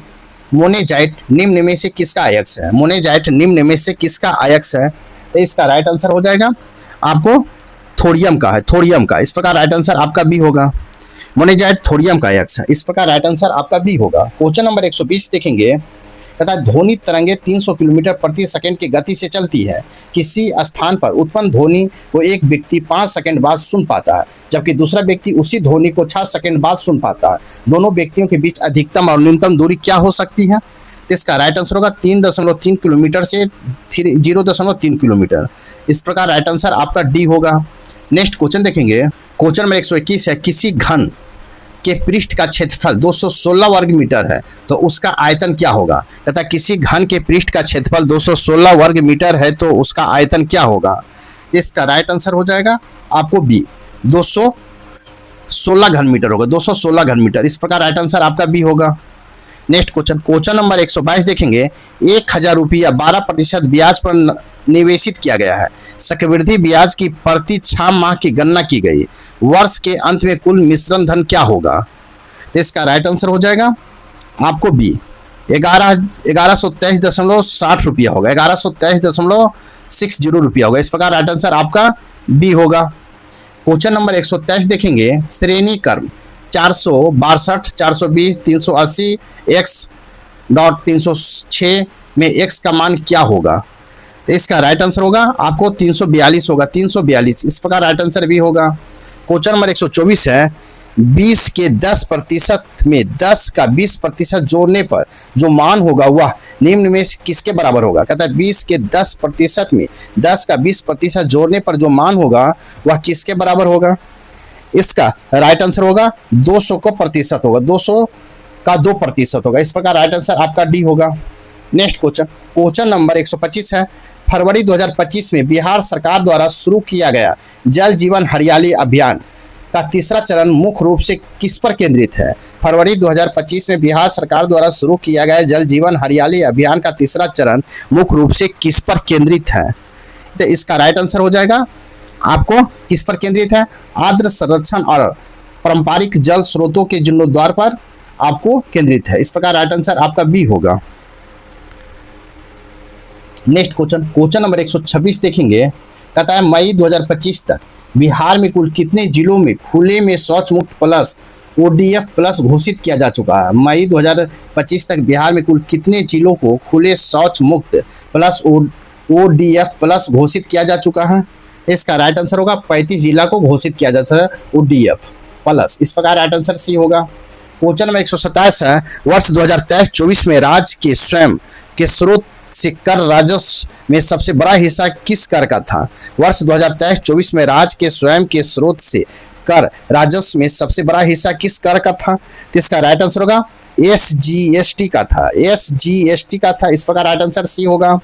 मोनेजाइट निम्न में से किसका अयस्क है। मोनेजाइट निम्न में से किसका अयस्क है। तो इसका राइट आंसर हो जाएगा आपको थोरियम का है, थोरियम का। इस प्रकार राइट आंसर आपका बी होगा। मोनेजाइट थोरियम का अयस्क है। इस प्रकार राइट आंसर आपका बी होगा। क्वेश्चन नंबर 120 देखेंगे। कहता है ध्वनि तरंगे 300 किलोमीटर प्रति सेकंड की गति से चलती है। किसी स्थान पर उत्पन्न ध्वनि को एक व्यक्ति 5 सेकंड बाद सुन पाता है, जबकि दूसरा व्यक्ति उसी ध्वनि को 6 सेकंड बाद सुन पाता है। दोनों व्यक्तियों के बीच अधिकतम और न्यूनतम दूरी क्या हो सकती है। इसका राइट आंसर होगा 3.3 किलोमीटर से 0.3 किलोमीटर। इस प्रकार राइट आंसर आपका डी होगा। नेक्स्ट क्वेश्चन देखेंगे। क्वेश्चन नंबर 121 है। किसी घन के पृष्ठ का क्षेत्रफल 216 वर्ग मीटर है तो उसका आयतन क्या होगा। तथा किसी घन के पृष्ठ का क्षेत्रफल 216 वर्ग मीटर है तो उसका आयतन क्या होगा। इसका राइट आंसर हो जाएगा आपको बी, 216 घन मीटर होगा, 216 घन मीटर। इस प्रकार राइट आंसर आपका बी होगा। नेक्स्ट क्वेश्चन, क्वेश्चन नंबर 122 देखेंगे। 1000 रुपया 12% ब्याज पर निवेशित किया गया है। चक्रवृद्धि ब्याज की प्रति 6 माह की गणना की गई। वर्ष के अंत में कुल मिश्रण धन क्या होगा। इसका राइट आंसर हो जाएगा आपको बी, 1123.60 रुपया होगा, 1123.60 रुपया होगा। इस प्रकार राइट आंसर आपका बी होगा। क्वेश्चन नंबर 123 देखेंगे। श्रेणी क्रम 462, 420, 380, x.306 में x का मान क्या होगा। तो इसका राइट आंसर होगा आपको 342 होगा, 342। इस प्रकार राइट आंसर भी होगा। क्वेश्चन नंबर 124 है। 20 के 10% में 10 का 20% जोड़ने पर जो मान होगा वह निम्न में किसके बराबर होगा। कहता है 20 के 10% में 10 का 20% जोड़ने पर जो मान होगा वह किसके बराबर होगा। इसका राइट आंसर होगा 200 का प्रतिशत होगा, 200 का 2% होगा। इस प्रकार राइट आंसर आपका डी होगा। नेक्स्ट क्वेश्चन, क्वेश्चन नंबर 125 है। फरवरी 2025 में बिहार सरकार द्वारा शुरू किया गया जल जीवन हरियाली अभियान का तीसरा चरण मुख्य रूप से किस पर केंद्रित है। फरवरी 2025 में बिहार सरकार द्वारा शुरू किया गया जल जीवन हरियाली अभियान का तीसरा चरण मुख्य रूप से किस पर केंद्रित है। तो इसका राइट आंसर हो जाएगा आपको किस पर केंद्रित है। आर्द्र संरक्षण और पारंपरिक जल स्रोतों के जीर्णोद्धार पर आपको केंद्रित है। इस प्रकार राइट आंसर आपका बी होगा। नेक्स्ट क्वेश्चन नंबर 126 देखेंगे। कहता है मई 2025 तक बिहार में कुल कितने जिलों में खुले में शौच मुक्त प्लस ओडीएफ प्लस घोषित किया जा चुका है। मई 2025 तक बिहार में कुल कितने जिलों को खुले शौच मुक्त प्लस ओडीएफ प्लस घोषित किया जा चुका है। इसका राइट आंसर होगा 35 जिला को घोषित किया जाता है ओडीएफ प्लस। इस प्रकार राइट आंसर सी होगा। क्वेश्चन नंबर 127 है। वर्ष 2023-24 में राज्य के स्वयं के स्रोत से कर राजस्व में सबसे बड़ा हिस्सा किस कर का था। वर्ष 2023-24 में राज्य के स्वयं के स्रोत से कर राजस्व में सबसे बड़ा हिस्सा किस कर का था। तो इसका राइट आंसर होगा एसजीएसटी का था, एसजीएसटी का था। इस प्रकार राइट आंसर सी होगा।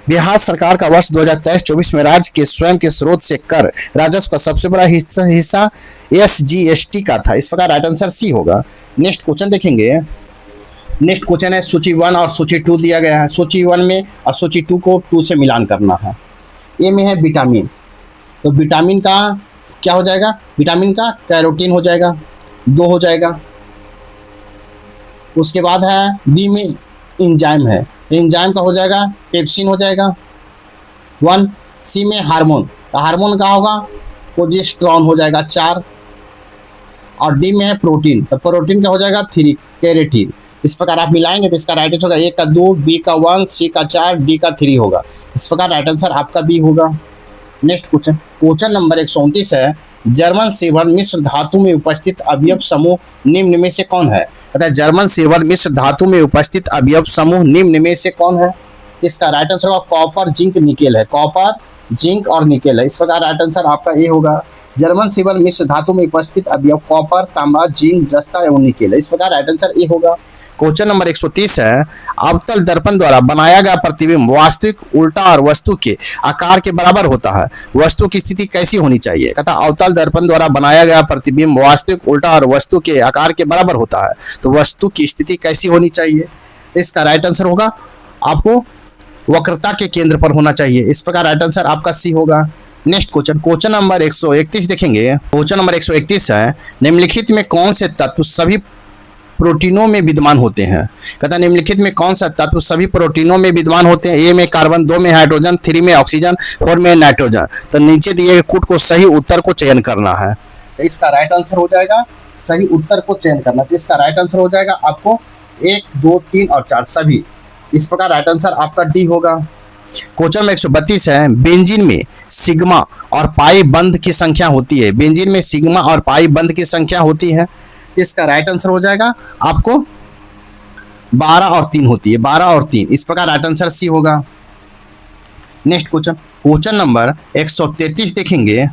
बिहार सरकार का वर्ष 2023-24 में राज्य के स्वयं के स्रोत से कर राजस्व का सबसे बड़ा हिस्सा एसजीएसटी का था। इस प्रकार राइट आंसर सी होगा। नेक्स्ट क्वेश्चन देखेंगे। नेक्स्ट क्वेश्चन है सूची 1 और सूची 2 दिया गया है। सूची 1 में और सूची 2 को 2 से मिलान करना है। ए में है विटामिन, तो विटामिन का क्या हो जाएगा, विटामिन का कैरोटीन हो जाएगा, 2 हो जाएगा। उसके बाद है बी में एंजाइम है, एंजाइम का हो जाएगा पेप्सिन हो जाएगा 1। सी में हार्मोन, तो हार्मोन का होगा प्रोजेस्टेरोन हो जाएगा 4। और डी में है प्रोटीन, तो प्रोटीन का हो जाएगा 3 केरेटिन। इस प्रकार आप मिलाएंगे तो इसका राइट आंसर होगा ए का 2, बी का 1, सी का 4, डी का 3 होगा। इस प्रकार राइट आंसर आपका बी होगा। नेक्स्ट क्वेश्चन नंबर 129 है। जर्मन शेफर्ड मिश्र धातु में उपस्थित अवयव समूह निम्न में से कौन है। अतः जर्मन शेफर्ड मिश्र धातु में उपस्थित अवयव समूह निम्न में से कौन है। इसका राइट आंसर होगा कॉपर, जिंक, निकेल है, कॉपर, जिंक और निकेल है। इस प्रकार राइट आंसर आपका ए होगा। जर्मन शेफर्ड मिश्र धातु में उपस्थित अवयव कॉपर, तांबा, जिंक, जस्ता एवं निकेल है। इस प्रकार राइट आंसर ए होगा। क्वेश्चन नंबर 130 है। अवतल दर्पण द्वारा बनाया गया प्रतिबिंब वास्तविक, उल्टा और वस्तु के आकार के बराबर होता है। वस्तु की स्थिति कैसी होनी चाहिए। कहता अवतल दर्पण द्वारा बनाया गया प्रतिबिंब वास्तविक, उल्टा और वस्तु के आकार के बराबर होता है, तो वस्तु की स्थिति कैसी होनी चाहिए। इसका राइट आंसर होगा आपको वक्रता के केंद्र पर होना चाहिए। इस प्रकार राइट आंसर आपका सी होगा। नेक्स्ट क्वेश्चन नंबर 131 देखेंगे। क्वेश्चन नंबर 131 है। निम्नलिखित में कौन से तत्व सभी प्रोटीनों में विद्यमान होते हैं। कहता है निम्नलिखित में कौन सा तत्व सभी प्रोटीनों में विद्यमान होते हैं। ए में कार्बन, 2 में हाइड्रोजन, 3 में ऑक्सीजन, 4 में नाइट्रोजन। तो नीचे दिए गए कूट को सही उत्तर को चयन करना है। तो इसका राइट आंसर हो जाएगा सही उत्तर को चयन करना। तो इसका राइट आंसर हो जाएगा आपको 1, 2, 3 और 4 सभी। इस प्रकार राइट आंसर आपका डी होगा। क्वेश्चन में 132 है। बेंजीन में सिग्मा और पाई बंध की संख्या होती है। बेंजीन में सिग्मा और पाई बंध की संख्या होती है। इसका राइट आंसर हो जाएगा आपको 12 और 3 होती है, 12 और 3। इस प्रकार राइट आंसर सी होगा। नेक्स्ट क्वेश्चन नंबर 133 देखेंगे।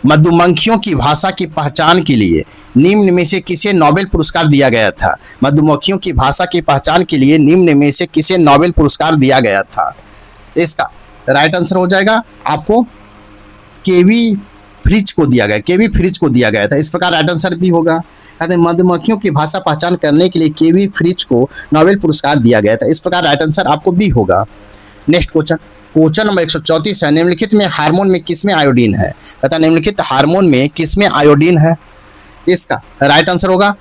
मधुमक्खियों की भाषा की पहचान के लिए निम्न में से किसे नोबेल पुरस्कार दिया गया था। मधुमक्खियों की भाषा की पहचान के लिए निम्न में से किसे नोबेल पुरस्कार दिया गया था। इसका राइट आंसर हो जाएगा आपको केवी फ्रिज को दिया गया, केवी फ्रिज को दिया गया था। इस प्रकार राइट आंसर भी होगा। कहते हैं मधुमक्खियों की भाषा पहचान करने के लिए केवी फ्रिज को नोबेल पुरस्कार दिया गया था। इस प्रकार राइट आंसर आपको बी होगा। नेक्स्ट क्वेश्चन नंबर 134 है। निम्नलिखित में हार्मोन में किसमें आयोडीन है। कहता है निम्नलिखित हार्मोन में किसमें आयोडीन है। इसका राइट आंसर होगा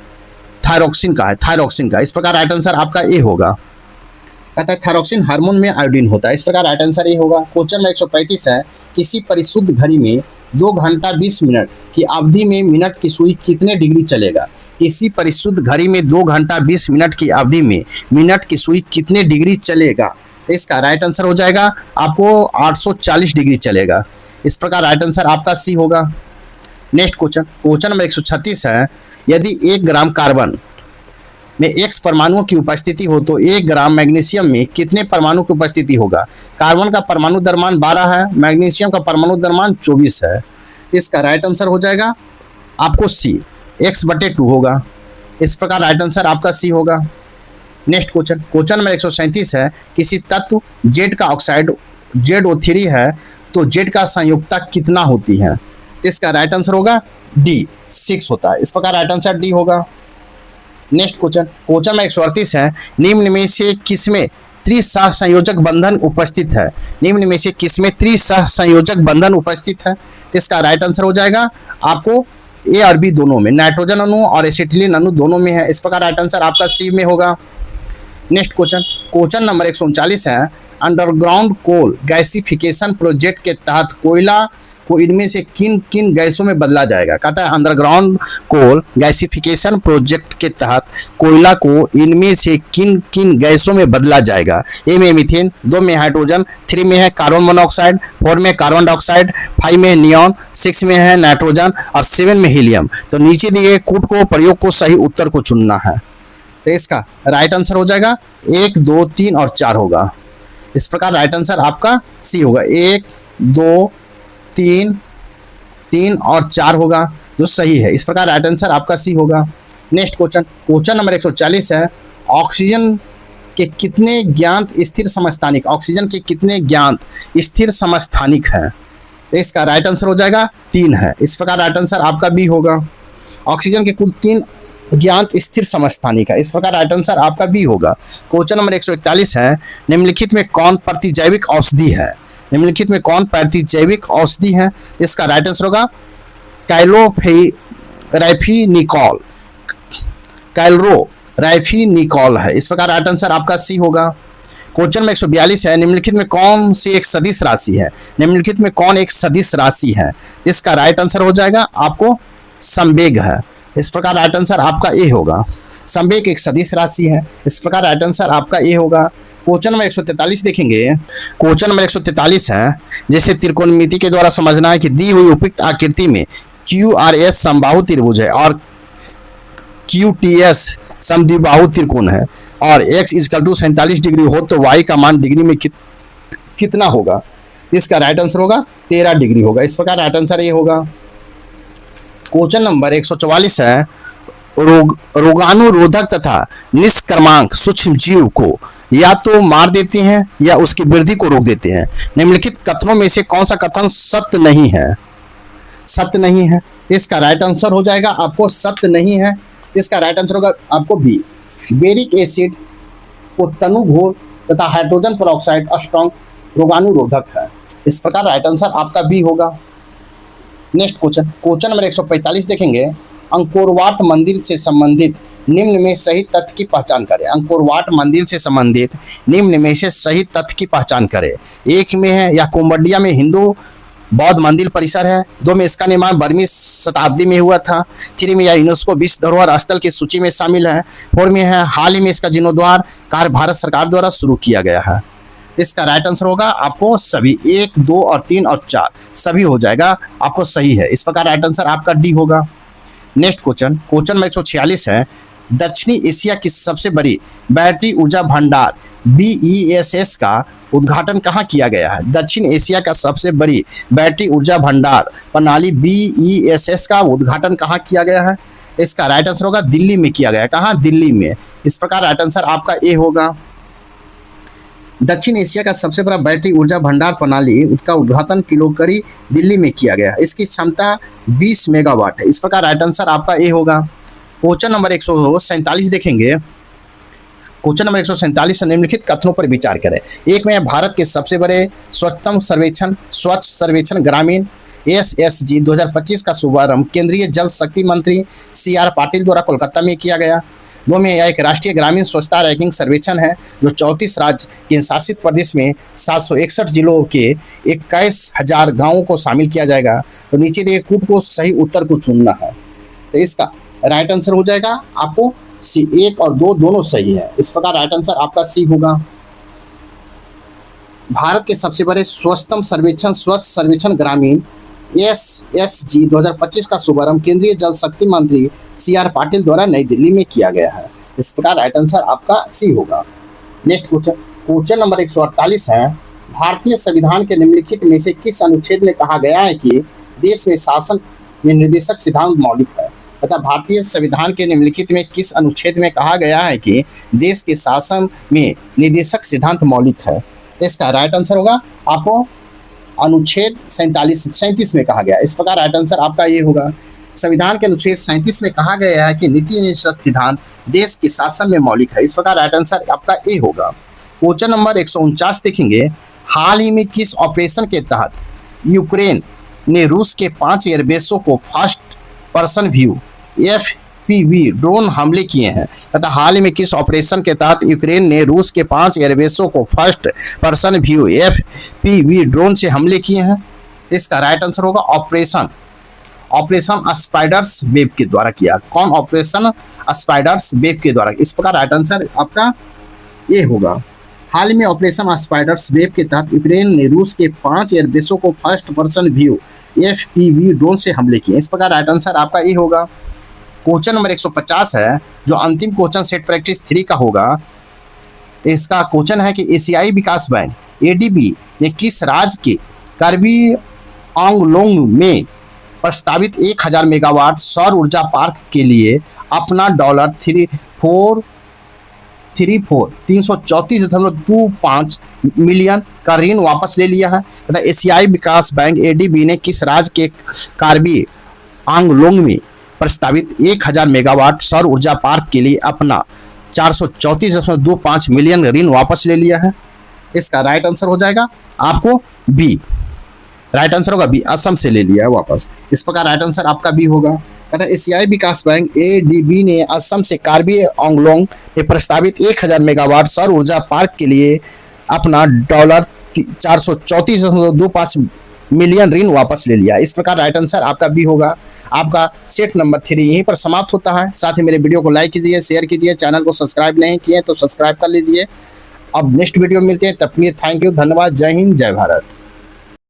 थायरोक्सिन का है, थायरोक्सिन का। इस प्रकार राइट आंसर आपका ए होगा। कहता है थायरोक्सिन हार्मोन में आयोडीन होता है। इस प्रकार राइट आंसर ए होगा। क्वेश्चन 135 है। किसी परिशुद्ध घड़ी में 2 घंटा 20 मिनट की अवधि में मिनट की सुई कितने डिग्री चलेगा। किसी परिशुद्ध घड़ी में 2 घंटा 20 मिनट की अवधि में मिनट की सुई कितने डिग्री चलेगा। इसका राइट आंसर हो जाएगा आपको 840 डिग्री चलेगा। इस प्रकार राइट आंसर आपका सी होगा। नेक्स्ट क्वेश्चन नंबर 136 है। यदि 1 ग्राम कार्बन में X परमाणुओं की उपस्थिति हो तो 1 ग्राम मैग्नीशियम में कितने परमाणु की उपस्थिति होगा। कार्बन का परमाणु द्रव्यमान 12 है, मैग्नीशियम का परमाणु द्रव्यमान 24 है। इसका राइट आंसर हो जाएगा आपको सी, X/2 होगा। इस प्रकार राइट आंसर आपका सी होगा। नेक्स्ट क्वेश्चन नंबर 137 है। किसी तत्व Z का ऑक्साइड ZO3 है तो Z का संयुक्ता कितना होती है। इसका राइट आंसर होगा डी, 6 होता है। इस प्रकार राइट आंसर डी होगा। नेक्स्ट क्वेश्चन में 138 है। निम्न में से किसमें त्रिसह संयोजक बंधन उपस्थित है। निम्न में से किसमें त्रिसह संयोजक बंधन उपस्थित है। इसका राइट आंसर हो जाएगा आपको ए और बी दोनों में, नाइट्रोजन अणु और एसिटिलीन अणु दोनों में है। इस प्रकार राइट आंसर आपका सी में होगा। नेक्स्ट क्वेश्चन नंबर 139 है। अंडरग्राउंड कोल गैसिफिकेशन प्रोजेक्ट के तहत कोयला को इनमें से किन किन गैसों में बदला जाएगा। कहता है अंडरग्राउंड कोल गैसिफिकेशन प्रोजेक्ट के तहत कोयला को इनमें से किन किन गैसों में बदला जाएगा। ए में मीथेन, 2 में हाइड्रोजन, 3 में है कार्बन मोनोऑक्साइड, 4 में कार्बन डाइऑक्साइड, 5 में नियॉन, 6 में है नाइट्रोजन और 7 में हीलियम। तो नीचे दिए कूट को प्रयोग को सही उत्तर को चुनना है। तो इसका राइट आंसर हो जाएगा 1, 2, 3 और 4 होगा। इस प्रकार राइट आंसर आपका सी होगा, 1, 2, 3 और 4 होगा जो सही है। इस प्रकार राइट आंसर आपका सी होगा। नेक्स्ट क्वेश्चन नंबर 140 है, ऑक्सीजन के कितने ज्ञात स्थिर समस्थानिक, ऑक्सीजन के कितने ज्ञात स्थिर समस्थानिक है। इसका राइट आंसर हो जाएगा 3 है। इस प्रकार राइट आंसर आपका बी होगा। ऑक्सीजन के कुल 3 ज्ञात स्थिर समस्थानिक है। इस प्रकार राइट आंसर आपका बी होगा। क्वेश्चन नंबर 141 है, निम्नलिखित में कौन प्रतिजैविक औषधि है। निम्नलिखित में कौन प्रतिजैविक औषधि है। इसका राइट आंसर होगा कैलोराइफिनिकॉल, कैलोराइफिनिकॉल है। इस प्रकार राइट आंसर आपका सी होगा। क्वेश्चन नंबर 142 है, निम्नलिखित में कौन सी एक सदिश राशि है। निम्नलिखित में कौन एक सदिश राशि है। इसका राइट आंसर हो जाएगा आपको संवेग है। इस प्रकार राइट आंसर आपका ए होगा। संवेग एक सदिश राशि है। इस प्रकार राइट आंसर आपका ए होगा। क्वेश्चन नंबर 143 देखेंगे। क्वेश्चन नंबर 143 है, जैसे त्रिकोणमिति के द्वारा समझना है कि दी हुई उपयुक्त आकृति में QRS समबाहु त्रिभुज है और QTS समद्विबाहु त्रिकोण है और x = 47 डिग्री हो तो y का मान डिग्री में कितना होगा। इसका राइट आंसर होगा 13 डिग्री होगा। इस प्रकार राइट आंसर ये होगा। क्वेश्चन नंबर 144 है, रोगाणुरोधक तथा निष्क्रमांक सूक्ष्म जीव को या तो मार देते हैं या उसकी वृद्धि को रोक देते हैं। निम्नलिखित कथनों में से कौन सा कथन सत्य नहीं है। सत्य नहीं है। इसका राइट आंसर हो जाएगा आपको सत्य नहीं है। इसका राइट आंसर होगा आपको बी। बेरिक एसिड को तनु घोल तथा हाइड्रोजन पेरोक्साइड स्ट्रॉन्ग रोगाणुरोधक है। इस प्रकार राइट आंसर आपका बी होगा। नेक्स्ट क्वेश्चन नंबर 145 देखेंगे। अंकोरवाट मंदिर से संबंधित निम्न में सही तथ्य की पहचान करें। अंकोरवाट मंदिर से संबंधित निम्न में से सही तथ्य की पहचान करें। 1 में है या कोम्बोडिया में हिंदू बौद्ध मंदिर परिसर है। 2 में इसका निर्माण 12वीं शताब्दी में हुआ था। 3 में यह यूनेस्को विश्व धरोहर स्थल की सूची में शामिल है। 4 में है हाल ही में इसका जीर्णोद्धार कार्य भारत सरकार द्वारा शुरू किया गया है। इसका राइट आंसर होगा आपको सभी 1, 2 और 3 और 4 सभी हो जाएगा आपको सही है। इस प्रकार राइट आंसर आपका डी होगा। नेक्स्ट क्वेश्चन नंबर 146 है, दक्षिणी एशिया की सबसे बड़ी बैटरी ऊर्जा भंडार BESS का उद्घाटन कहाँ किया गया है। दक्षिण एशिया का सबसे बड़ी बैटरी ऊर्जा भंडार प्रणाली BESS का उद्घाटन कहाँ किया गया है। इसका राइट आंसर होगा दिल्ली में किया गया। कहाँ, दिल्ली में। इस प्रकार राइट आंसर आपका ए होगा। दक्षिण एशिया का सबसे बड़ा बैटरी ऊर्जा भंडार प्रणाली उसका उद्घाटन किलोकरी दिल्ली में किया गया। इसकी क्षमता 20 मेगावाट है। इस प्रकार राइट आंसर आपका ए होगा। क्वेश्चन नंबर 147 देखेंगे। क्वेश्चन नंबर 147 निम्नलिखित कथनों पर विचार करें। 1 में भारत के सबसे बड़े स्वच्छतम सर्वेक्षण स्वच्छ सर्वेक्षण ग्रामीण SSG 2025 का शुभारंभ केंद्रीय जल शक्ति मंत्री CR पाटिल द्वारा कोलकाता में किया गया। 2 में यह एक राष्ट्रीय ग्रामीण स्वच्छता रैंकिंग सर्वेक्षण है जो 34 राज्य केंद्र शासित प्रदेश में 761 जिलों के 21,000 गांवों को शामिल किया जाएगा। तो नीचे दिए कूट को सही उत्तर को चुनना है। तो इसका राइट आंसर हो जाएगा आपको सी। 1 और 2 दोनों सही है। इस प्रकार राइट आंसर आपका सी होगा। भारत के सबसे बड़े स्वच्छतम सर्वेक्षण स्वच्छ सर्वेक्षण ग्रामीण SSG 2025 का शुभारंभ केंद्रीय जल शक्ति मंत्री CR पाटिल द्वारा नई दिल्ली में किया गया है। इस प्रकार राइट आंसर आपका सी होगा। नेक्स्ट क्वेश्चन नंबर 148 है, भारतीय संविधान के निम्नलिखित में से किस अनुच्छेद में कहा गया है कि देश में शासन में निर्देशक सिद्धांत मौलिक है। तथा भारतीय संविधान के निम्नलिखित में किस अनुच्छेद में कहा गया है कि देश के शासन में निर्देशक सिद्धांत मौलिक है। इसका राइट आंसर होगा आपको अनुच्छेद 37 में कहा गया। इस प्रकार राइट आंसर आपका ये होगा। संविधान के अनुच्छेद 37 में कहा गया है कि नीति निर्देशक सिद्धांत देश के शासन में मौलिक है। इस प्रकार राइट आंसर आपका ए होगा। क्वेश्चन नंबर 149 देखेंगे। हाल ही में किस ऑपरेशन के तहत यूक्रेन ने रूस के 5 एयरबेसों को first person view FPV drone हमले किए हैं तथा हाल ही में किस ऑपरेशन के तहत यूक्रेन ने रूस के 5 एयरबेसों को first person view FPV drone से हमले किए हैं? इसका राइट आंसर होगा ऑपरेशन स्पाइडर्स वेब के द्वारा किया। कौन? ऑपरेशन स्पाइडर्स वेब के द्वारा। इस प्रकार राइट आंसर आपका ये होगा। हाल ही में ऑपरेशन स्पाइडर्स वेब के तहत यूक्रेन ने रूस के 5 एयरबेसों को first person view FPV drone से हमले किए। इस प्रकार राइट आंसर आपका ये होगा। क्वेश्चन नंबर 150 है, जो अंतिम क्वेश्चन सेट प्रैक्टिस 3 का होगा। इसका क्वेश्चन है कि एशियाई विकास बैंक ADB ने किस राज्य के कार्बी आंगलोंग में प्रस्तावित 1000 मेगावाट सौर ऊर्जा पार्क के लिए अपना $334.25 मिलियन का ऋण वापस ले लिया है तथा एशियाई विकास बैंक ADB ने किस राज्य के कार्बी आंगलोंग में प्रस्तावित 1000 मेगावाट सौर ऊर्जा पार्क के लिए अपना 434.25 मिलियन ऋण वापस ले लिया है? इसका राइट आंसर हो जाएगा आपको बी। राइट आंसर होगा बी, असम से ले लिया है वापस। इस प्रकार राइट आंसर आपका बी होगा। तथा एशियाई विकास बैंक ADB ने असम से कार्बी आंगलोंग में प्रस्तावित 1000 मेगावाट सौर ऊर्जा पार्क के लिए अपना $434.25 मिलियन ऋण वापस ले लिया। इस प्रकार राइट आंसर आपका बी होगा। आपका सेट नंबर 3 यहीं पर समाप्त होता है। साथ ही मेरे वीडियो को लाइक कीजिए, शेयर कीजिए, चैनल को सब्सक्राइब नहीं किए तो सब्सक्राइब कर लीजिए। अब नेक्स्ट वीडियो मिलते हैं, तब के लिए थैंक यू, धन्यवाद, जय हिंद, जय भारत।